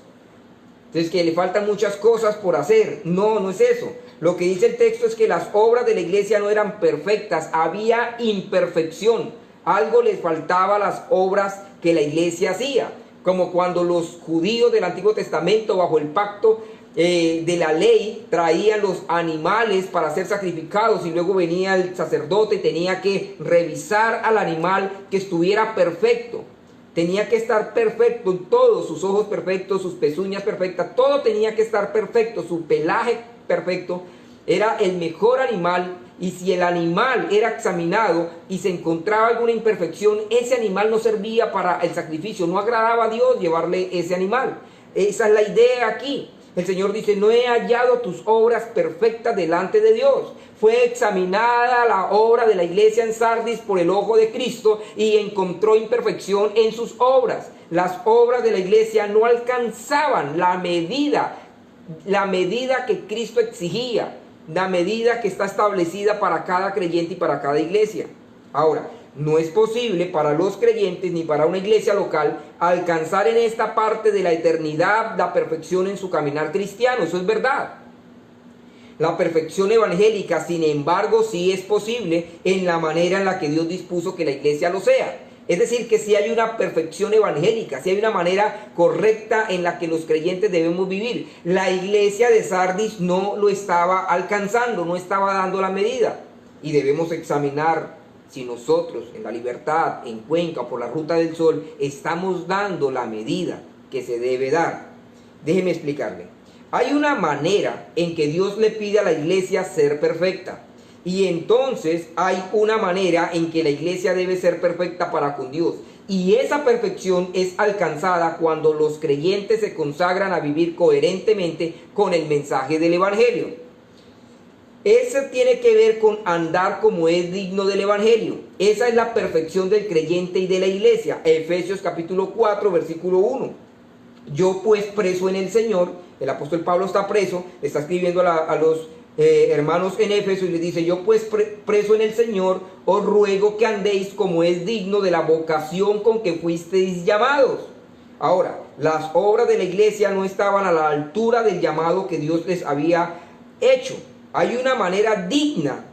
Entonces, que le faltan muchas cosas por hacer. No, no es eso. Lo que dice el texto es que las obras de la iglesia no eran perfectas. Había imperfección. Algo les faltaba a las obras que la iglesia hacía. Como cuando los judíos del Antiguo Testamento, bajo el pacto de la ley, traían los animales para ser sacrificados, y luego venía el sacerdote y tenía que revisar al animal que estuviera perfecto. Tenía que estar perfecto en todo, sus ojos perfectos, sus pezuñas perfectas, todo tenía que estar perfecto, su pelaje perfecto. Era el mejor animal, y si el animal era examinado y se encontraba alguna imperfección, ese animal no servía para el sacrificio, no agradaba a Dios llevarle ese animal. Esa es la idea aquí. El Señor dice, no he hallado tus obras perfectas delante de Dios. Fue examinada la obra de la iglesia en Sardis por el ojo de Cristo y encontró imperfección en sus obras. Las obras de la iglesia no alcanzaban la medida que Cristo exigía, la medida que está establecida para cada creyente y para cada iglesia. Ahora, no es posible para los creyentes ni para una iglesia local alcanzar en esta parte de la eternidad la perfección en su caminar cristiano. Eso es verdad. La perfección evangélica, sin embargo, sí es posible en la manera en la que Dios dispuso que la iglesia lo sea. Es decir, que sí hay una perfección evangélica, sí hay una manera correcta en la que los creyentes debemos vivir. La iglesia de Sardis no lo estaba alcanzando, no estaba dando la medida. Y debemos examinar si nosotros en la Libertad, en Cuenca o por la Ruta del Sol estamos dando la medida que se debe dar. Déjeme explicarle. Hay una manera en que Dios le pide a la iglesia ser perfecta. Y entonces hay una manera en que la iglesia debe ser perfecta para con Dios. Y esa perfección es alcanzada cuando los creyentes se consagran a vivir coherentemente con el mensaje del Evangelio. Eso tiene que ver con andar como es digno del Evangelio. Esa es la perfección del creyente y de la iglesia. Efesios capítulo 4, versículo 1. Yo pues preso en el Señor, el apóstol Pablo está preso, le está escribiendo a los hermanos en Éfeso y les dice, yo pues preso en el Señor, os ruego que andéis como es digno de la vocación con que fuisteis llamados. Ahora, las obras de la iglesia no estaban a la altura del llamado que Dios les había hecho. Hay una manera digna,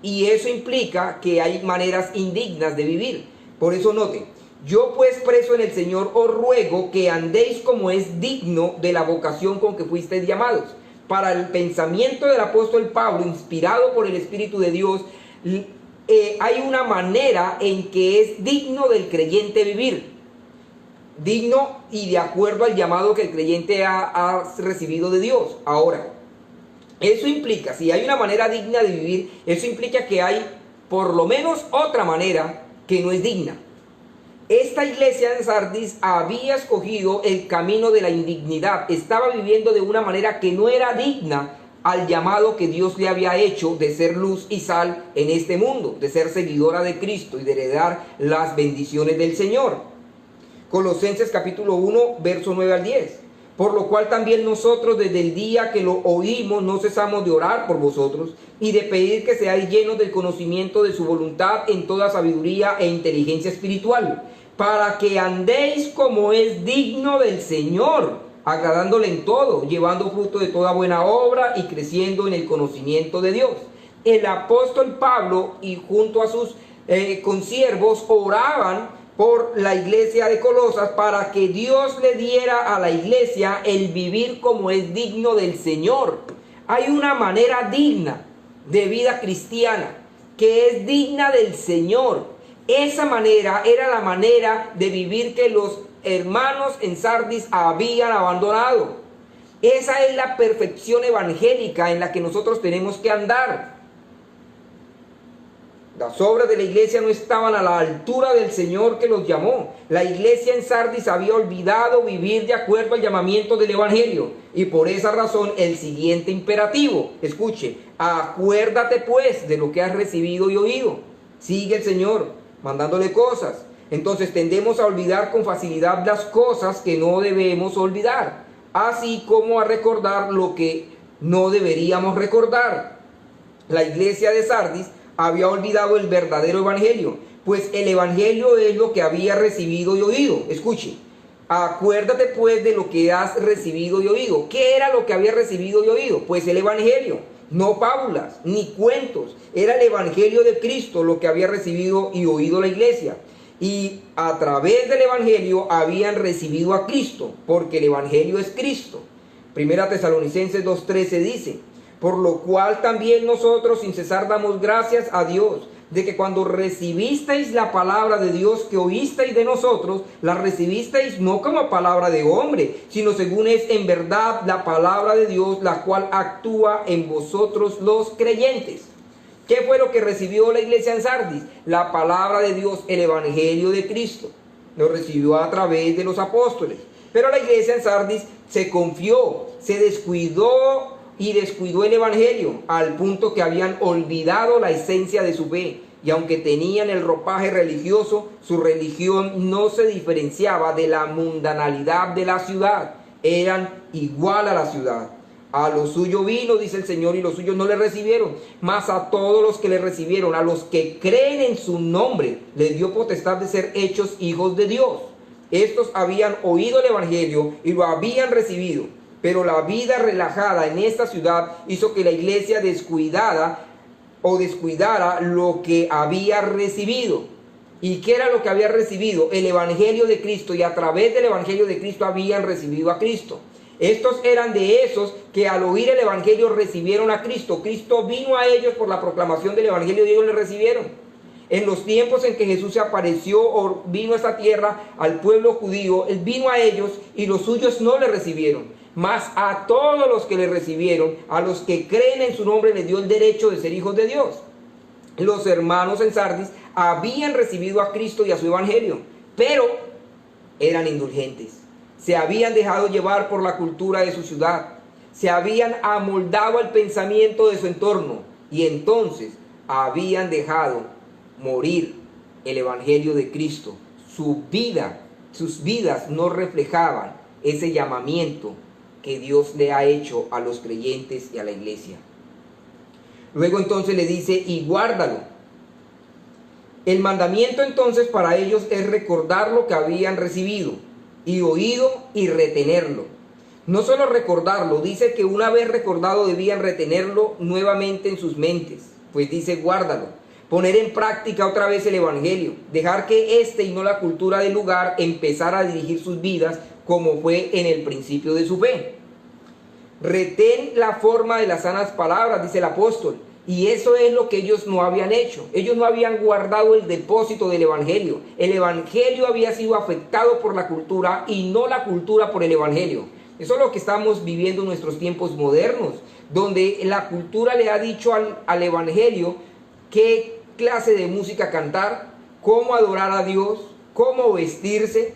y eso implica que hay maneras indignas de vivir. Por eso noten, yo pues preso en el Señor os ruego que andéis como es digno de la vocación con que fuisteis llamados. Para el pensamiento del apóstol Pablo, inspirado por el Espíritu de Dios, hay una manera en que es digno del creyente vivir. Digno y de acuerdo al llamado que el creyente ha recibido de Dios. Ahora, eso implica, si hay una manera digna de vivir, eso implica que hay por lo menos otra manera que no es digna. Esta iglesia en Sardis había escogido el camino de la indignidad, estaba viviendo de una manera que no era digna al llamado que Dios le había hecho de ser luz y sal en este mundo, de ser seguidora de Cristo y de heredar las bendiciones del Señor. Colosenses capítulo 1, verso 9 al 10. Por lo cual también nosotros desde el día que lo oímos no cesamos de orar por vosotros y de pedir que seáis llenos del conocimiento de su voluntad en toda sabiduría e inteligencia espiritual, para que andéis como es digno del Señor, agradándole en todo, llevando fruto de toda buena obra y creciendo en el conocimiento de Dios. El apóstol Pablo y junto a sus consiervos oraban por la iglesia de Colosas para que Dios le diera a la iglesia el vivir como es digno del Señor. Hay una manera digna de vida cristiana que es digna del Señor. Esa manera era la manera de vivir que los hermanos en Sardis habían abandonado. Esa es la perfección evangélica en la que nosotros tenemos que andar. Las obras de la iglesia no estaban a la altura del Señor que los llamó. La iglesia en Sardis había olvidado vivir de acuerdo al llamamiento del Evangelio. Y por esa razón el siguiente imperativo, escuche, acuérdate pues de lo que has recibido y oído. Sigue el Señor mandándole cosas. Entonces tendemos a olvidar con facilidad las cosas que no debemos olvidar, así como a recordar lo que no deberíamos recordar. La iglesia de Sardis había olvidado el verdadero evangelio, pues el evangelio es lo que había recibido y oído. Escuche, acuérdate pues de lo que has recibido y oído. ¿Qué era lo que había recibido y oído? Pues el evangelio, no fábulas ni cuentos. Era el evangelio de Cristo lo que había recibido y oído la iglesia. Y a través del evangelio habían recibido a Cristo, porque el evangelio es Cristo. Primera Tesalonicenses 2:13 dice: por lo cual también nosotros sin cesar damos gracias a Dios, de que cuando recibisteis la palabra de Dios que oísteis de nosotros, la recibisteis no como palabra de hombre, sino según es en verdad la palabra de Dios, la cual actúa en vosotros los creyentes. ¿Qué fue lo que recibió la iglesia en Sardis? La palabra de Dios, el evangelio de Cristo. Lo recibió a través de los apóstoles. Pero la iglesia en Sardis se confió, se descuidó y descuidó el evangelio, al punto que habían olvidado la esencia de su fe. Y aunque tenían el ropaje religioso, su religión no se diferenciaba de la mundanalidad de la ciudad. Eran igual a la ciudad. A lo suyo vino, dice el Señor, y los suyos no le recibieron. Mas a todos los que le recibieron, a los que creen en su nombre, les dio potestad de ser hechos hijos de Dios. Estos habían oído el evangelio y lo habían recibido. Pero la vida relajada en esta ciudad hizo que la iglesia descuidara lo que había recibido. ¿Y qué era lo que había recibido? El evangelio de Cristo, y a través del evangelio de Cristo habían recibido a Cristo. Estos eran de esos que al oír el evangelio recibieron a Cristo. Cristo vino a ellos por la proclamación del evangelio y ellos le recibieron. En los tiempos en que Jesús se apareció o vino a esta tierra al pueblo judío, Él vino a ellos y los suyos no le recibieron. Mas a todos los que le recibieron, a los que creen en su nombre, les dio el derecho de ser hijos de Dios. Los hermanos en Sardis habían recibido a Cristo y a su evangelio, pero eran indulgentes. Se habían dejado llevar por la cultura de su ciudad, se habían amoldado al pensamiento de su entorno y entonces habían dejado morir el evangelio de Cristo. Sus vidas no reflejaban ese llamamiento que Dios le ha hecho a los creyentes y a la iglesia. Luego entonces le dice, y guárdalo. El mandamiento entonces para ellos es recordar lo que habían recibido y oído y retenerlo. No solo recordarlo, dice que una vez recordado debían retenerlo nuevamente en sus mentes. Pues dice, guárdalo. Poner en práctica otra vez el evangelio. Dejar que éste y no la cultura del lugar empezara a dirigir sus vidas como fue en el principio de su fe. Retén la forma de las sanas palabras, dice el apóstol. Y eso es lo que ellos no habían hecho. Ellos no habían guardado el depósito del evangelio. El evangelio había sido afectado por la cultura y no la cultura por el evangelio. Eso es lo que estamos viviendo en nuestros tiempos modernos, donde la cultura le ha dicho al evangelio qué clase de música cantar, cómo adorar a Dios, cómo vestirse,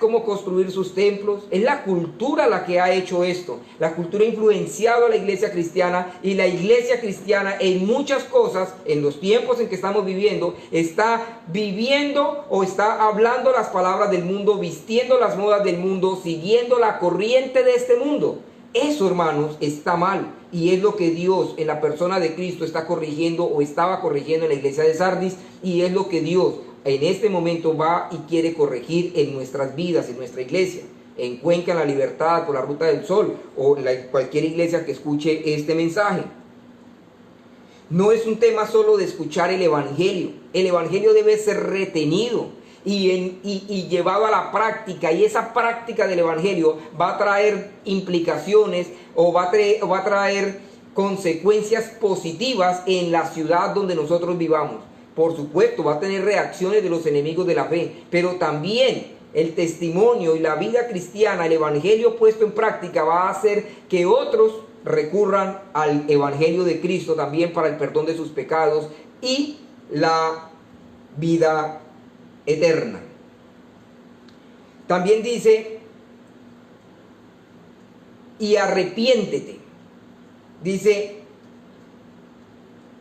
cómo construir sus templos. Es la cultura la que ha hecho esto. La cultura ha influenciado a la iglesia cristiana, y la iglesia cristiana en muchas cosas, en los tiempos en que estamos viviendo, está viviendo o está hablando las palabras del mundo, vistiendo las modas del mundo, siguiendo la corriente de este mundo. Eso, hermanos, está mal, y es lo que Dios en la persona de Cristo está corrigiendo o estaba corrigiendo en la iglesia de Sardis, y es lo que Dios en este momento va y quiere corregir en nuestras vidas, en nuestra iglesia, en Cuenca, en La Libertad, por la Ruta del Sol, o cualquier iglesia que escuche este mensaje. No es un tema solo de escuchar el evangelio debe ser retenido y llevado a la práctica, y esa práctica del evangelio va a traer implicaciones o va a traer consecuencias positivas en la ciudad donde nosotros vivamos. Por supuesto, va a tener reacciones de los enemigos de la fe, pero también el testimonio y la vida cristiana, el evangelio puesto en práctica, va a hacer que otros recurran al Evangelio de Cristo también para el perdón de sus pecados y la vida eterna. También dice, y arrepiéntete. Dice,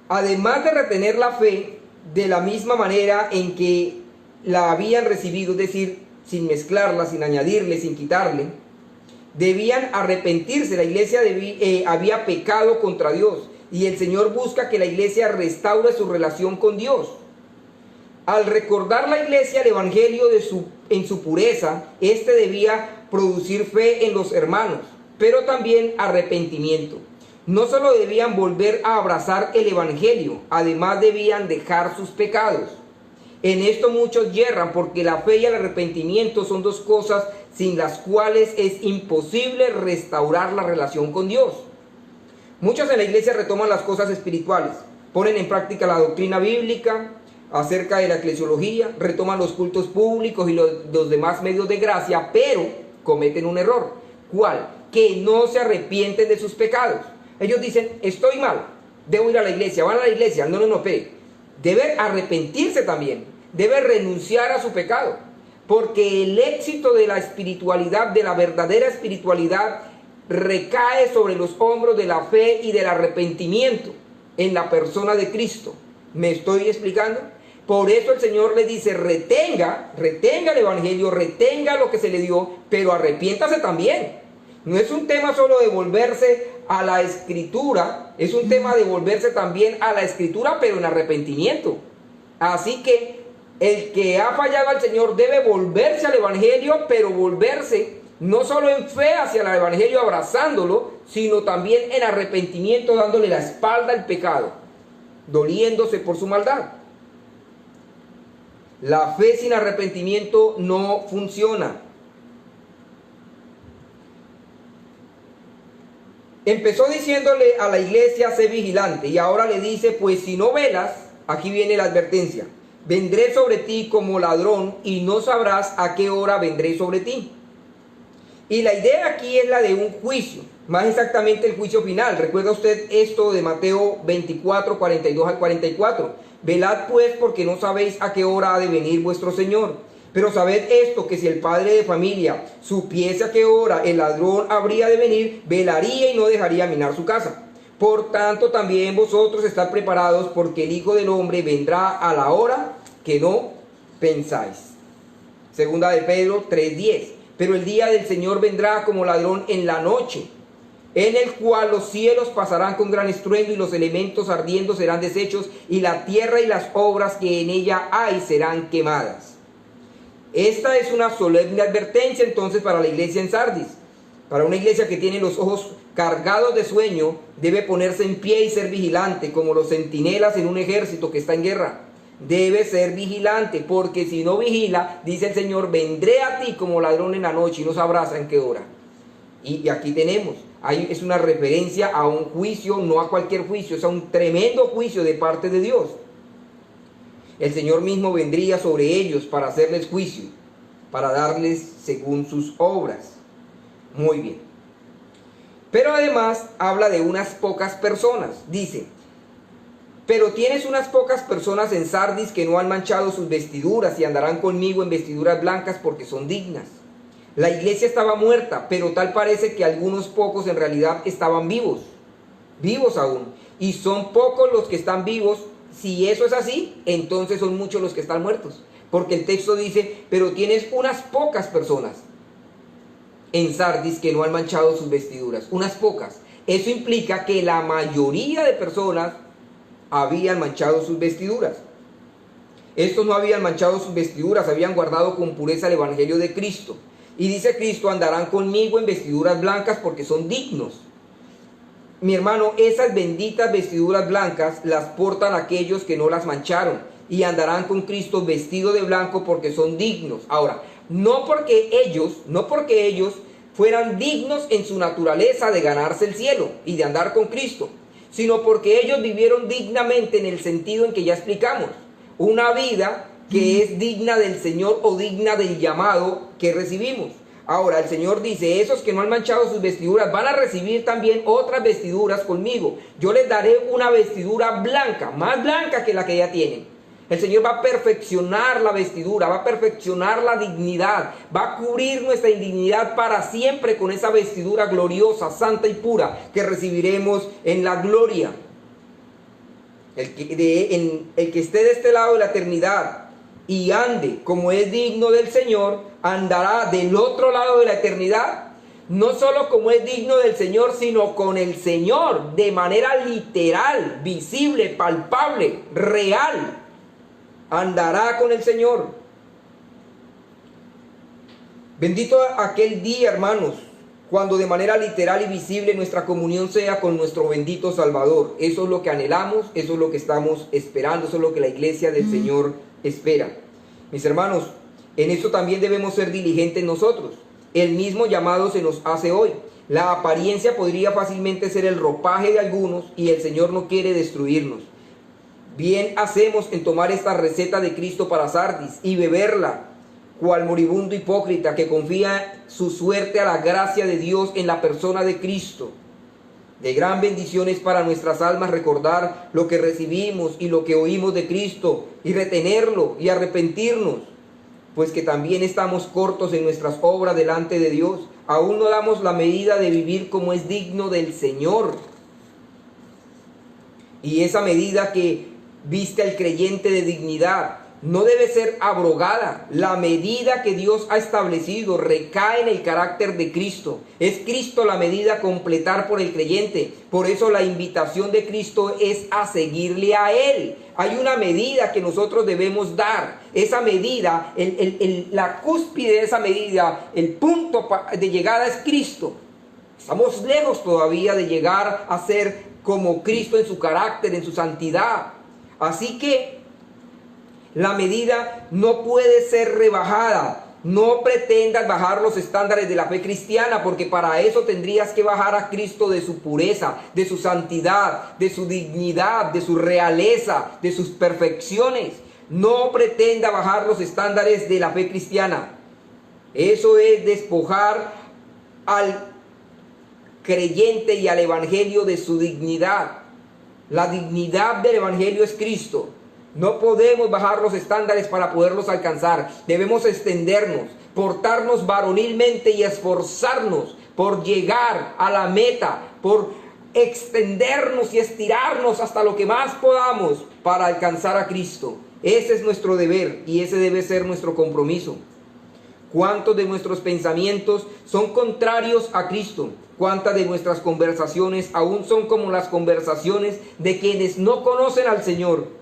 además de retener la fe de la misma manera en que la habían recibido, es decir, sin mezclarla, sin añadirle, sin quitarle, debían arrepentirse. La iglesia había pecado contra Dios y el Señor busca que la iglesia restaure su relación con Dios. Al recordar la iglesia el evangelio en su pureza, este debía producir fe en los hermanos, pero también arrepentimiento. No solo debían volver a abrazar el evangelio, además debían dejar sus pecados. En esto muchos yerran, porque la fe y el arrepentimiento son dos cosas sin las cuales es imposible restaurar la relación con Dios. Muchos en la iglesia retoman las cosas espirituales, ponen en práctica la doctrina bíblica acerca de la eclesiología, retoman los cultos públicos y los demás medios de gracia, pero cometen un error. ¿Cuál? Que no se arrepienten de sus pecados. Ellos dicen, estoy mal, debo ir a la iglesia, van a la iglesia. No, debe arrepentirse también, debe renunciar a su pecado, porque el éxito de la espiritualidad, de la verdadera espiritualidad, recae sobre los hombros de la fe y del arrepentimiento en la persona de Cristo. ¿Me estoy explicando? Por eso el Señor le dice, retenga el evangelio, retenga lo que se le dio, pero arrepiéntase también. No es un tema solo de volverse a la escritura, es un tema de volverse también a la escritura, pero en arrepentimiento. Así que el que ha fallado al Señor debe volverse al evangelio, pero volverse no solo en fe hacia el evangelio abrazándolo, sino también en arrepentimiento, dándole la espalda al pecado, doliéndose por su maldad. La fe sin arrepentimiento no funciona. Empezó diciéndole a la iglesia, sé vigilante, y ahora le dice, pues si no velas, aquí viene la advertencia, vendré sobre ti como ladrón y no sabrás a qué hora vendré sobre ti. Y la idea aquí es la de un juicio, más exactamente el juicio final. ¿Recuerda usted esto de Mateo 24, 42 al 44? Velad pues, porque no sabéis a qué hora ha de venir vuestro Señor. Pero sabed esto, que si el padre de familia supiese a qué hora el ladrón habría de venir, velaría y no dejaría minar su casa. Por tanto, también vosotros estad preparados, porque el Hijo del Hombre vendrá a la hora que no pensáis. Segunda de Pedro 3:10. Pero el día del Señor vendrá como ladrón en la noche, en el cual los cielos pasarán con gran estruendo y los elementos ardiendo serán deshechos y la tierra y las obras que en ella hay serán quemadas. Esta es una solemne advertencia entonces para la iglesia en Sardis. Para una iglesia que tiene los ojos cargados de sueño, debe ponerse en pie y ser vigilante, como los centinelas en un ejército que está en guerra. Debe ser vigilante, porque si no vigila, dice el Señor, vendré a ti como ladrón en la noche y no sabrás en qué hora. Y aquí tenemos, es una referencia a un juicio, no a cualquier juicio, es a un tremendo juicio de parte de Dios. El Señor mismo vendría sobre ellos para hacerles juicio, para darles según sus obras. Muy bien. Pero además habla de unas pocas personas. Dice, pero tienes unas pocas personas en Sardis que no han manchado sus vestiduras y andarán conmigo en vestiduras blancas porque son dignas. La iglesia estaba muerta, pero tal parece que algunos pocos en realidad estaban vivos aún. Y son pocos los que están vivos. Si eso es así, entonces son muchos los que están muertos. Porque el texto dice, pero tienes unas pocas personas en Sardis que no han manchado sus vestiduras. Unas pocas. Eso implica que la mayoría de personas habían manchado sus vestiduras. Estos no habían manchado sus vestiduras, habían guardado con pureza el evangelio de Cristo. Y dice Cristo, andarán conmigo en vestiduras blancas porque son dignos. Mi hermano, esas benditas vestiduras blancas las portan aquellos que no las mancharon y andarán con Cristo vestidos de blanco porque son dignos. Ahora, no porque ellos fueran dignos en su naturaleza de ganarse el cielo y de andar con Cristo, sino porque ellos vivieron dignamente en el sentido en que ya explicamos, una vida que es digna del Señor o digna del llamado que recibimos. Ahora el Señor dice, esos que no han manchado sus vestiduras van a recibir también otras vestiduras conmigo. Yo les daré una vestidura blanca, más blanca que la que ya tienen. El Señor va a perfeccionar la vestidura, va a perfeccionar la dignidad, va a cubrir nuestra indignidad para siempre con esa vestidura gloriosa, santa y pura que recibiremos en la gloria. El que esté de este lado de la eternidad y ande como es digno del Señor, andará del otro lado de la eternidad, no solo como es digno del Señor, sino con el Señor, de manera literal, visible, palpable, real. Andará con el Señor. Bendito aquel día, hermanos, cuando de manera literal y visible nuestra comunión sea con nuestro bendito Salvador. Eso es lo que anhelamos, eso es lo que estamos esperando, eso es lo que la iglesia del Señor espera. Mis hermanos, en esto también debemos ser diligentes nosotros. El mismo llamado se nos hace hoy. La apariencia podría fácilmente ser el ropaje de algunos y el Señor no quiere destruirnos. Bien hacemos en tomar esta receta de Cristo para Sardis y beberla, cual moribundo hipócrita que confía su suerte a la gracia de Dios en la persona de Cristo. De gran bendición es para nuestras almas recordar lo que recibimos y lo que oímos de Cristo, y retenerlo y arrepentirnos, pues que también estamos cortos en nuestras obras delante de Dios. Aún no damos la medida de vivir como es digno del Señor. Y esa medida que viste al creyente de dignidad no debe ser abrogada. La medida que Dios ha establecido recae en el carácter de Cristo. Es Cristo la medida a completar por el creyente. Por eso la invitación de Cristo es a seguirle a Él. Hay una medida que nosotros debemos dar. Esa medida, la cúspide de esa medida, el punto de llegada es Cristo. Estamos lejos todavía de llegar a ser como Cristo en su carácter, en su santidad. Así que la medida no puede ser rebajada. No pretendas bajar los estándares de la fe cristiana, porque para eso tendrías que bajar a Cristo de su pureza, de su santidad, de su dignidad, de su realeza, de sus perfecciones. No pretenda bajar los estándares de la fe cristiana. Eso es despojar al creyente y al evangelio de su dignidad. La dignidad del evangelio es Cristo. No podemos bajar los estándares para poderlos alcanzar. Debemos extendernos, portarnos varonilmente y esforzarnos por llegar a la meta, por extendernos y estirarnos hasta lo que más podamos para alcanzar a Cristo. Ese es nuestro deber y ese debe ser nuestro compromiso. ¿Cuántos de nuestros pensamientos son contrarios a Cristo? ¿Cuántas de nuestras conversaciones aún son como las conversaciones de quienes no conocen al Señor?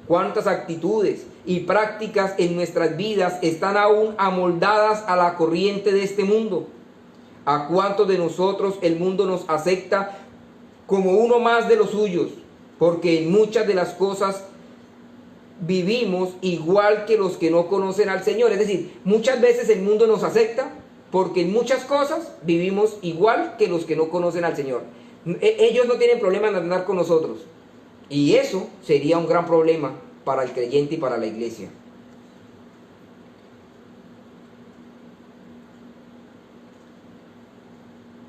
¿Cuántas actitudes y prácticas en nuestras vidas están aún amoldadas a la corriente de este mundo? ¿A cuántos de nosotros el mundo nos acepta como uno más de los suyos? Porque en muchas de las cosas vivimos igual que los que no conocen al Señor. Es decir, muchas veces el mundo nos acepta porque en muchas cosas vivimos igual que los que no conocen al Señor. Ellos no tienen problema en andar con nosotros. Y eso sería un gran problema para el creyente y para la iglesia.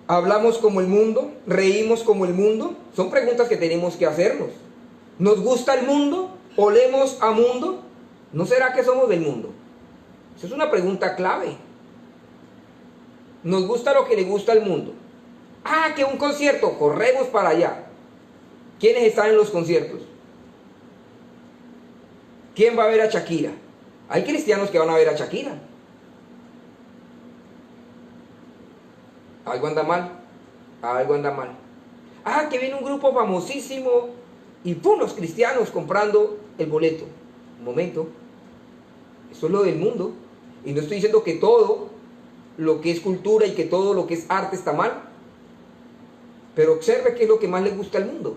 ¿Hablamos como el mundo? ¿Reímos como el mundo? Son preguntas que tenemos que hacernos. ¿Nos gusta el mundo? ¿Olemos a mundo? ¿No será que somos del mundo? Esa es una pregunta clave. ¿Nos gusta lo que le gusta al mundo? Ah, que un concierto, corremos para allá. ¿Quiénes están en los conciertos? ¿Quién va a ver a Shakira? Hay cristianos que van a ver a Shakira. Algo anda mal. Algo anda mal. Ah, que viene un grupo famosísimo y ¡pum! Los cristianos comprando el boleto. Un momento. Eso es lo del mundo. Y no estoy diciendo que todo lo que es cultura y que todo lo que es arte está mal. Pero observe qué es lo que más le gusta al mundo.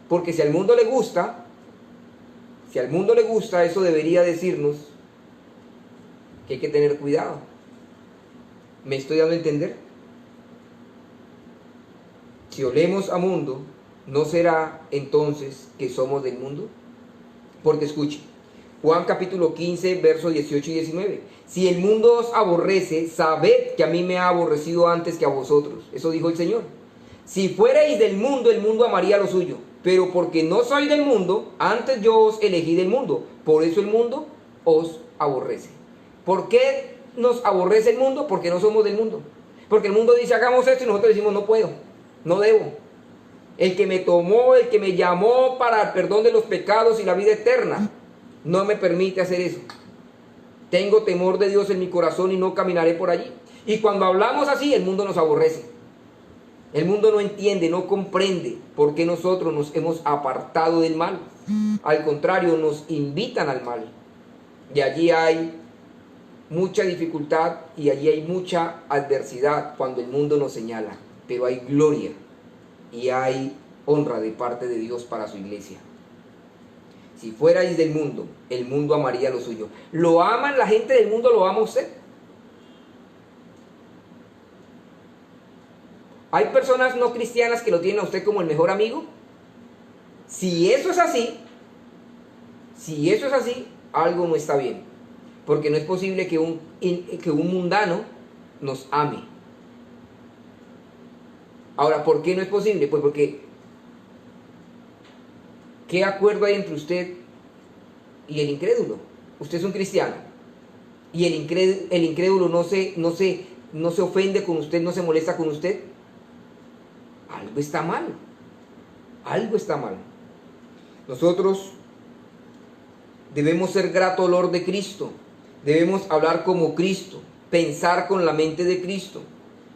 Porque si al mundo le gusta, eso debería decirnos que hay que tener cuidado. ¿Me estoy dando a entender? Si olemos a mundo, ¿no será entonces que somos del mundo? Porque escuche, Juan capítulo 15, versos 18 y 19. Si el mundo os aborrece, sabed que a mí me ha aborrecido antes que a vosotros. Eso dijo el Señor. Si fuerais del mundo, el mundo amaría lo suyo. Pero porque no sois del mundo, antes yo os elegí del mundo. Por eso el mundo os aborrece. ¿Por qué nos aborrece el mundo? Porque no somos del mundo. Porque el mundo dice, hagamos esto, y nosotros decimos, no puedo, no debo. El que me tomó, el que me llamó para el perdón de los pecados y la vida eterna, no me permite hacer eso. Tengo temor de Dios en mi corazón y no caminaré por allí. Y cuando hablamos así, el mundo nos aborrece. El mundo no entiende, no comprende por qué nosotros nos hemos apartado del mal. Al contrario, nos invitan al mal. Y allí hay mucha dificultad y allí hay mucha adversidad cuando el mundo nos señala. Pero hay gloria y hay honra de parte de Dios para su iglesia. Si fuerais del mundo, el mundo amaría lo suyo. ¿Lo aman la gente del mundo? ¿Lo ama usted? ¿Hay personas no cristianas que lo tienen a usted como el mejor amigo? Si eso es así, algo no está bien. Porque no es posible que un mundano nos ame. Ahora, ¿por qué no es posible? Pues porque ¿qué acuerdo hay entre usted y el incrédulo? Usted es un cristiano y el incrédulo no se ofende con usted, no se molesta con usted. Algo está mal. Algo está mal. Nosotros debemos ser grato olor de Cristo. Debemos hablar como Cristo, pensar con la mente de Cristo.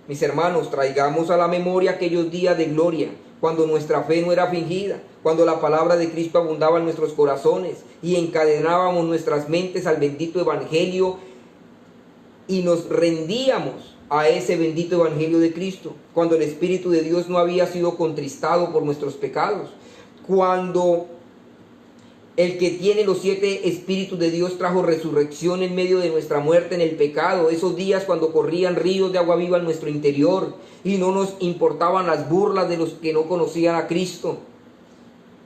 Mis hermanos, traigamos a la memoria aquellos días de gloria, cuando nuestra fe no era fingida, cuando la palabra de Cristo abundaba en nuestros corazones y encadenábamos nuestras mentes al bendito evangelio y nos rendíamos a ese bendito evangelio de Cristo, cuando el Espíritu de Dios no había sido contristado por nuestros pecados, cuando el que tiene los 7 Espíritus de Dios trajo resurrección en medio de nuestra muerte en el pecado, esos días cuando corrían ríos de agua viva en nuestro interior y no nos importaban las burlas de los que no conocían a Cristo.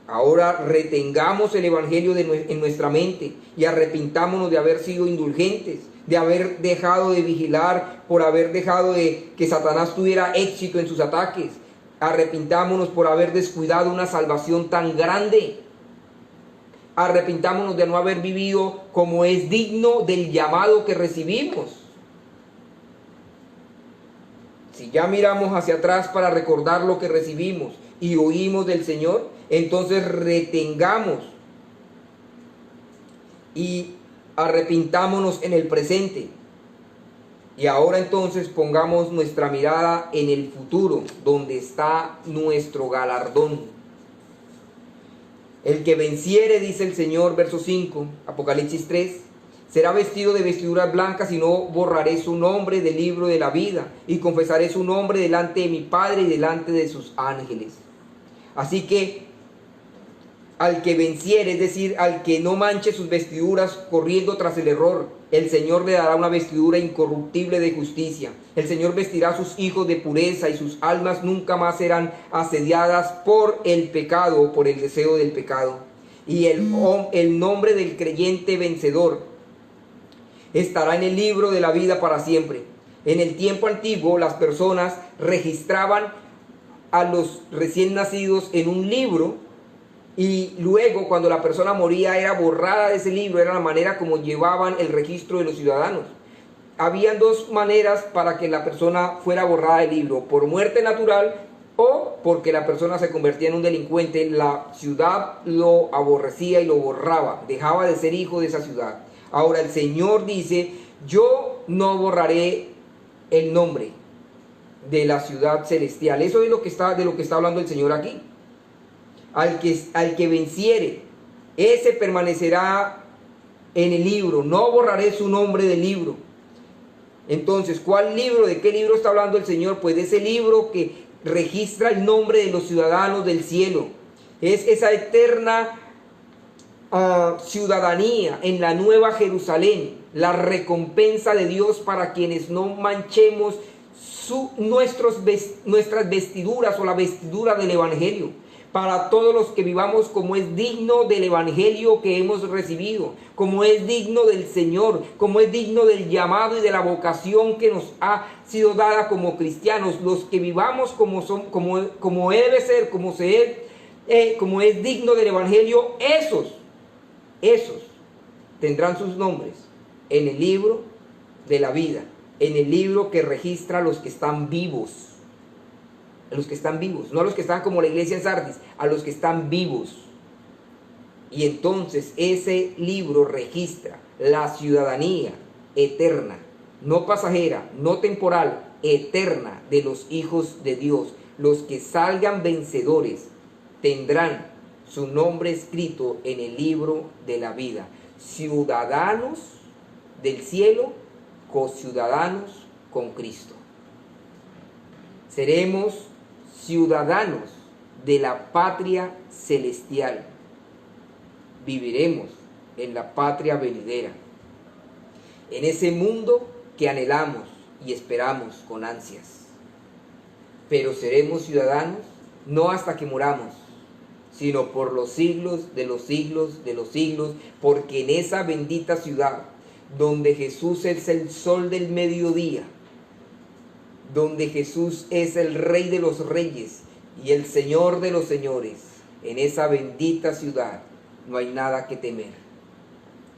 Ahora retengamos el evangelio en nuestra mente y arrepintámonos de haber sido indulgentes, de haber dejado de vigilar, por haber dejado de que Satanás tuviera éxito en sus ataques. Arrepintámonos por haber descuidado una salvación tan grande. Arrepintámonos de no haber vivido como es digno del llamado que recibimos. Si ya miramos hacia atrás para recordar lo que recibimos y oímos del Señor, entonces retengamos y arrepintámonos en el presente. Y ahora entonces pongamos nuestra mirada en el futuro, donde está nuestro galardón. El que venciere, dice el Señor, verso 5, Apocalipsis 3, será vestido de vestiduras blancas y no borraré su nombre del libro de la vida y confesaré su nombre delante de mi Padre y delante de sus ángeles. Así que al que venciere, es decir, al que no manche sus vestiduras corriendo tras el error, el Señor le dará una vestidura incorruptible de justicia. El Señor vestirá a sus hijos de pureza y sus almas nunca más serán asediadas por el pecado o por el deseo del pecado. Y el nombre del creyente vencedor estará en el libro de la vida para siempre. En el tiempo antiguo las personas registraban a los recién nacidos en un libro y luego cuando la persona moría era borrada de ese libro. Era la manera como llevaban el registro de los ciudadanos. Habían 2 maneras para que la persona fuera borrada del libro: por muerte natural o porque la persona se convertía en un delincuente. La ciudad lo aborrecía y lo borraba, dejaba de ser hijo de esa ciudad. Ahora el Señor dice: yo no borraré el nombre de la ciudad celestial. Eso es de lo que está hablando el Señor aquí. Al que venciere, ese permanecerá en el libro. No borraré su nombre del libro. Entonces, ¿cuál libro? ¿De qué libro está hablando el Señor? Pues de ese libro que registra el nombre de los ciudadanos del cielo. Es esa eterna ciudadanía en la Nueva Jerusalén, la recompensa de Dios para quienes no manchemos nuestras vestiduras o la vestidura del Evangelio, para todos los que vivamos como es digno del evangelio que hemos recibido, como es digno del Señor, como es digno del llamado y de la vocación que nos ha sido dada como cristianos, los que vivamos como debe ser, como es digno del evangelio, esos tendrán sus nombres en el libro de la vida, en el libro que registra a los que están vivos. A los que están vivos, no a los que están como la iglesia en Sardis, a los que están vivos. Y entonces ese libro registra la ciudadanía eterna, no pasajera, no temporal, eterna de los hijos de Dios. Los que salgan vencedores tendrán su nombre escrito en el libro de la vida. Ciudadanos del cielo, conciudadanos con Cristo. Seremos ciudadanos de la patria celestial. Viviremos en la patria venidera, en ese mundo que anhelamos y esperamos con ansias. Pero seremos ciudadanos no hasta que muramos, sino por los siglos de los siglos de los siglos, porque en esa bendita ciudad, donde Jesús es el sol del mediodía, donde Jesús es el Rey de los reyes y el Señor de los señores, en esa bendita ciudad no hay nada que temer.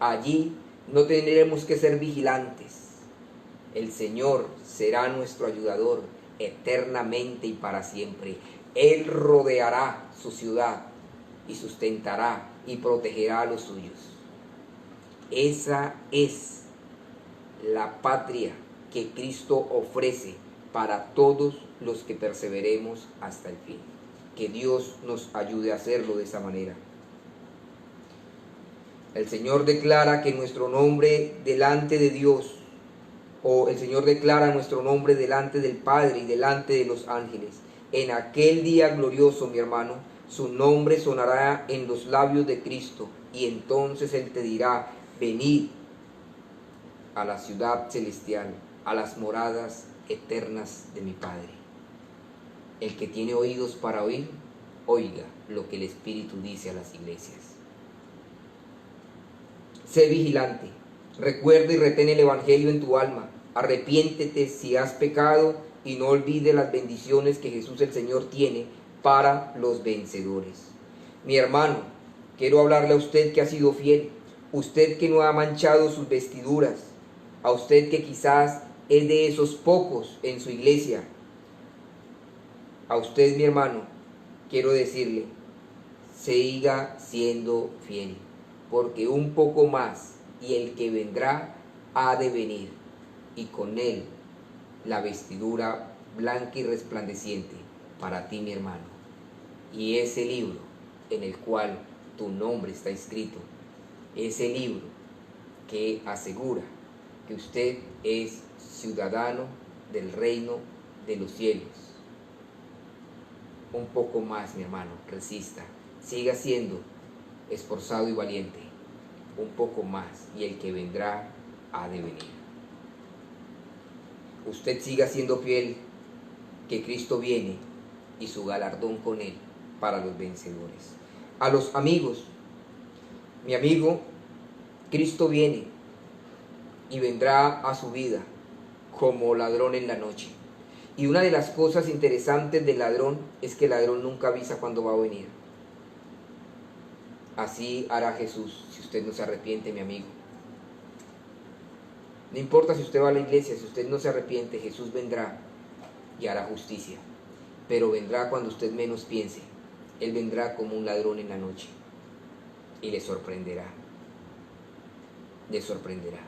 Allí no tendremos que ser vigilantes. El Señor será nuestro ayudador eternamente y para siempre. Él rodeará su ciudad y sustentará y protegerá a los suyos. Esa es la patria que Cristo ofrece para todos los que perseveremos hasta el fin. Que Dios nos ayude a hacerlo de esa manera. El Señor declara que nuestro nombre delante de Dios, o el Señor declara nuestro nombre delante del Padre y delante de los ángeles. En aquel día glorioso, mi hermano, su nombre sonará en los labios de Cristo, y entonces Él te dirá: venid a la ciudad celestial, a las moradas eternas de mi Padre. El que tiene oídos para oír, oiga lo que el Espíritu dice a las iglesias. Sé vigilante, recuerda y retén el Evangelio en tu alma, arrepiéntete si has pecado y no olvides las bendiciones que Jesús el Señor tiene para los vencedores. Mi hermano, quiero hablarle a usted que ha sido fiel, usted que no ha manchado sus vestiduras, a usted que quizás es de esos pocos en su iglesia. A usted, mi hermano, quiero decirle: siga siendo fiel, porque un poco más y el que vendrá ha de venir, y con él la vestidura blanca y resplandeciente para ti, mi hermano, y ese libro en el cual tu nombre está escrito, ese libro que asegura que usted es ciudadano del reino de los cielos. Un poco más, mi hermano, resista, siga siendo esforzado y valiente, un poco más, y el que vendrá ha de venir. Usted siga siendo fiel, que Cristo viene y su galardón con él para los vencedores. A los amigos, mi amigo, Cristo viene y vendrá a su vida como ladrón en la noche. Y una de las cosas interesantes del ladrón es que el ladrón nunca avisa cuándo va a venir. Así hará Jesús si usted no se arrepiente, mi amigo. No importa si usted va a la iglesia, si usted no se arrepiente, Jesús vendrá y hará justicia. Pero vendrá cuando usted menos piense. Él vendrá como un ladrón en la noche y le sorprenderá. Le sorprenderá.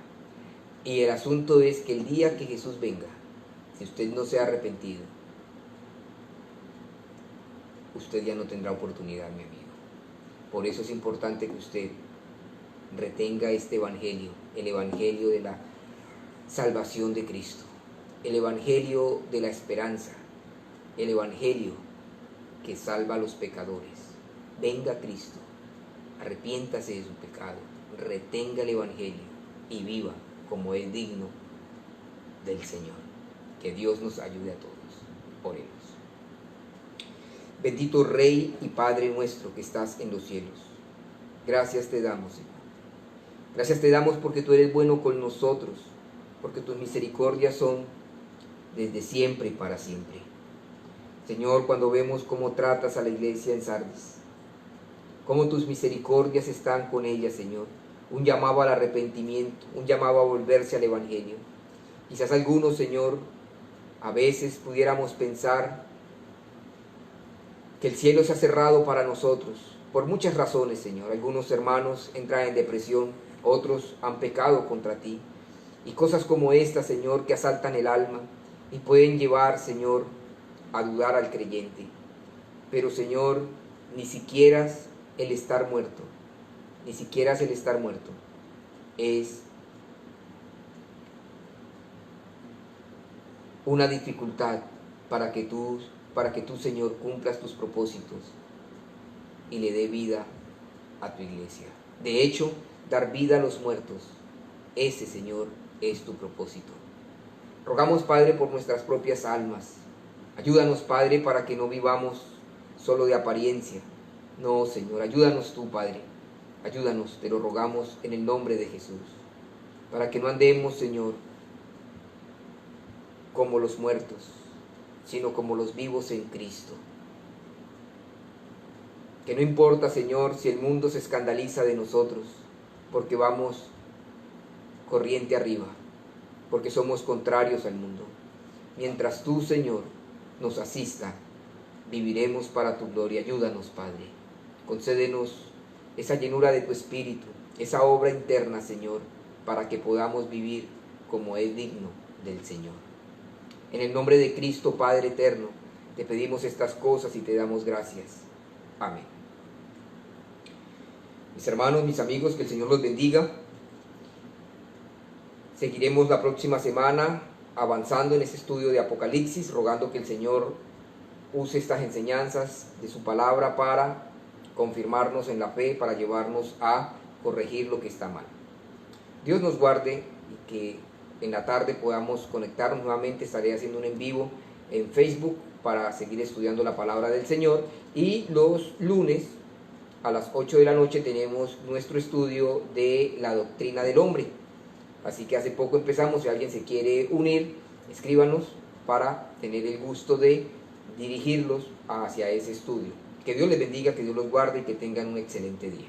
Y el asunto es que el día que Jesús venga, si usted no se ha arrepentido, usted ya no tendrá oportunidad, mi amigo. Por eso es importante que usted retenga este evangelio, el evangelio de la salvación de Cristo, el evangelio de la esperanza, el evangelio que salva a los pecadores. Venga Cristo, arrepiéntase de su pecado, retenga el evangelio y viva como es digno del Señor. Que Dios nos ayude a todos. Oremos. Bendito Rey y Padre nuestro que estás en los cielos. Gracias te damos, Señor. Gracias te damos porque tú eres bueno con nosotros, porque tus misericordias son desde siempre y para siempre. Señor, cuando vemos cómo tratas a la iglesia en Sardis, cómo tus misericordias están con ella, Señor, un llamado al arrepentimiento, un llamado a volverse al Evangelio. Quizás algunos, Señor, a veces pudiéramos pensar que el cielo se ha cerrado para nosotros, por muchas razones, Señor. Algunos hermanos entran en depresión, otros han pecado contra ti. Y cosas como estas, Señor, que asaltan el alma y pueden llevar, Señor, a dudar al creyente. Pero, Señor, ni siquiera el estar muerto, es una dificultad para que tú, Señor, cumplas tus propósitos y le dé vida a tu iglesia. De hecho, dar vida a los muertos, ese, Señor, es tu propósito. Rogamos, Padre, por nuestras propias almas. Ayúdanos, Padre, para que no vivamos solo de apariencia. No, Señor, ayúdanos tú, Padre. Ayúdanos, te lo rogamos en el nombre de Jesús. Para que no andemos, Señor, como los muertos, sino como los vivos en Cristo. Que no importa, Señor, si el mundo se escandaliza de nosotros, porque vamos corriente arriba, porque somos contrarios al mundo. Mientras tú, Señor, nos asista, viviremos para tu gloria. Ayúdanos, Padre. Concédenos esa llenura de tu Espíritu, esa obra interna, Señor, para que podamos vivir como es digno del Señor. En el nombre de Cristo, Padre eterno, te pedimos estas cosas y te damos gracias. Amén. Mis hermanos, mis amigos, que el Señor los bendiga. Seguiremos la próxima semana avanzando en ese estudio de Apocalipsis, rogando que el Señor use estas enseñanzas de su palabra para confirmarnos en la fe, para llevarnos a corregir lo que está mal. Dios nos guarde y que en la tarde podamos conectarnos nuevamente. Estaré haciendo un en vivo en Facebook para seguir estudiando la palabra del Señor, y los lunes a las 8 de la noche tenemos nuestro estudio de la doctrina del hombre. Así que hace poco empezamos. Si alguien se quiere unir, escríbanos para tener el gusto de dirigirlos hacia ese estudio. Que Dios les bendiga, que Dios los guarde y que tengan un excelente día.